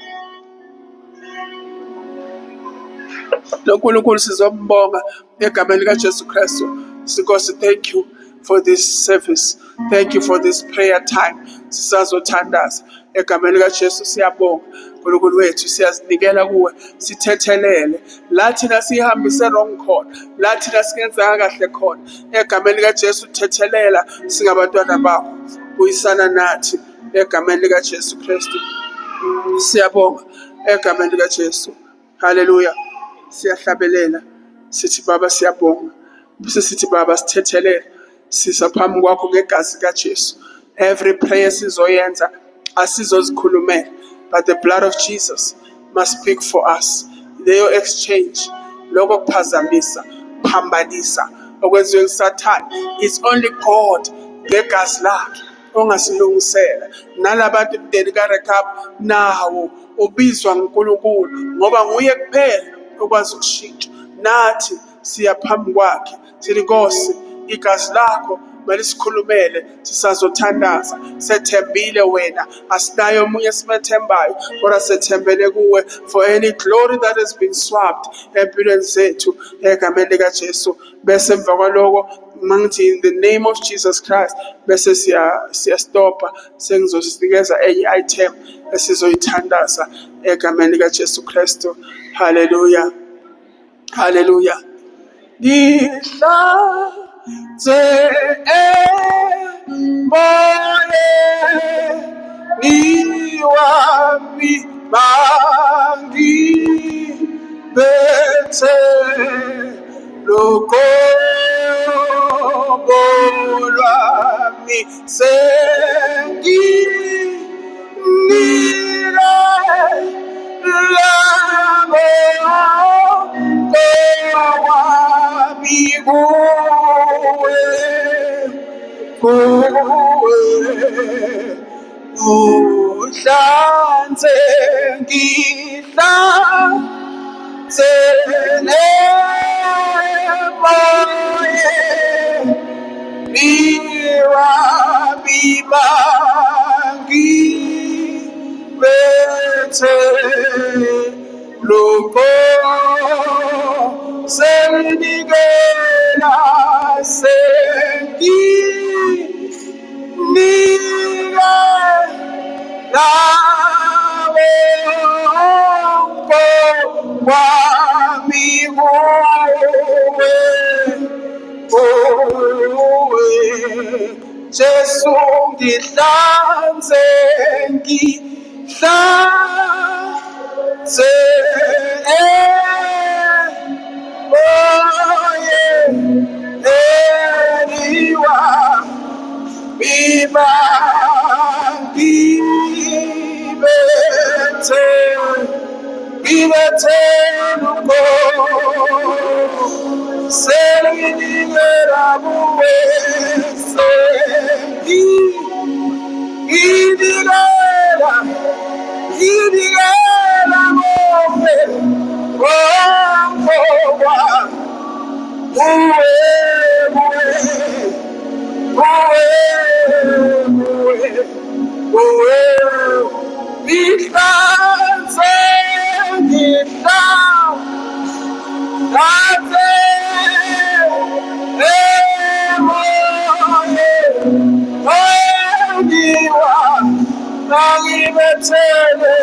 uNkulunkulu, sizombonga egameni likaJesu Kristu. Nkosi, thank you for this service, thank you for this prayer time. Sisazothandaza egameni likaJesu. Siyabonga uNkulunkulu wethu, siyazinikela kuwe, sithethelele la thina sihambise wrong khona, la thina singenzanga kahle khona. Egameni likaJesu thethelela singabantwana bakho, uyisana nathi egameni likaJesu Kristu. Siyabonga egameni likaJesu. Hallelujah. Siyahlabelela sithi Baba siyabonga, bese sithi Baba sithethelele, sisaphambi kwakho ngegazi likaJesu. Every prayer sizoyenza asizozikhulumela, but the blood of Jesus must speak for us. Leyo exchange, lokho kuphazamisa, phambanisa, okwenziwe ngusathane. It's only God ngegazi lakhe ongasilungisela. Nalabantu emndeni kaRekhabu nawo ubizwa nguNkulunkulu ngoba nguye kuphela okwazi ukushintsha. Nathi siya phambi kwakhe sithi Nkosi, igazi lakho malisikhulumele sisazothandaza. Sethembile wena, asinayo omunye simethembayo kodwa sethembele kuwe for any glory that has been swapped empilweni zethu egameni likaJesu. Bese emva kwaloko mangithi in the name of Jesus Christ bese siyastopa, sengizosinikeza enye item esizoyithandaza egameni likaJesu Kristu. Hallelujah, hallelujah. Ngihlanze emoyeni wami mangibethe loqobo lwami senginile labo wami kuwe uhlanze ngihlanze emoyeni wami mangibethe loqobo senginikela senginika lawo wami kuwe Jesu ngihlanze ngihlanze Viva luko senginila buwese ngidigela ngombe wangokwa ngihlanze ngibethele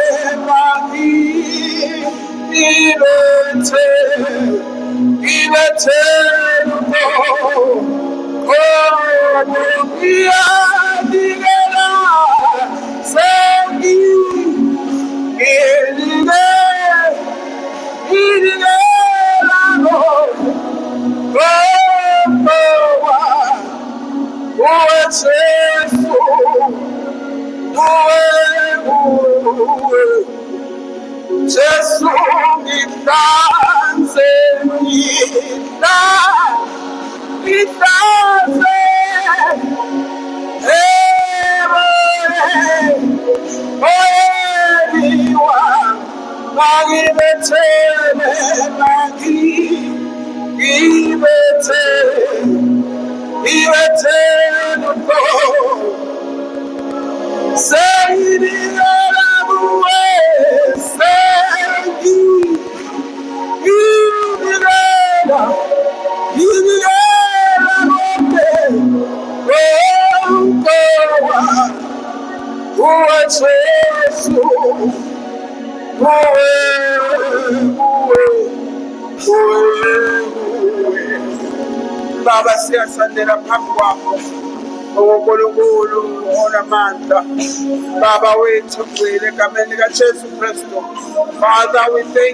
Jesu ngihlanze ngihlanze emoyeni wami mangibethele ngibethele senginikela kuwe nginikela ngombe wonkowa kuwe Jesu kuwe Baba siyasondela phambi kwakho uNkulunkulu onamandla. Baba wethu ngcwele egameni likaJesu Kristu. Father, we thank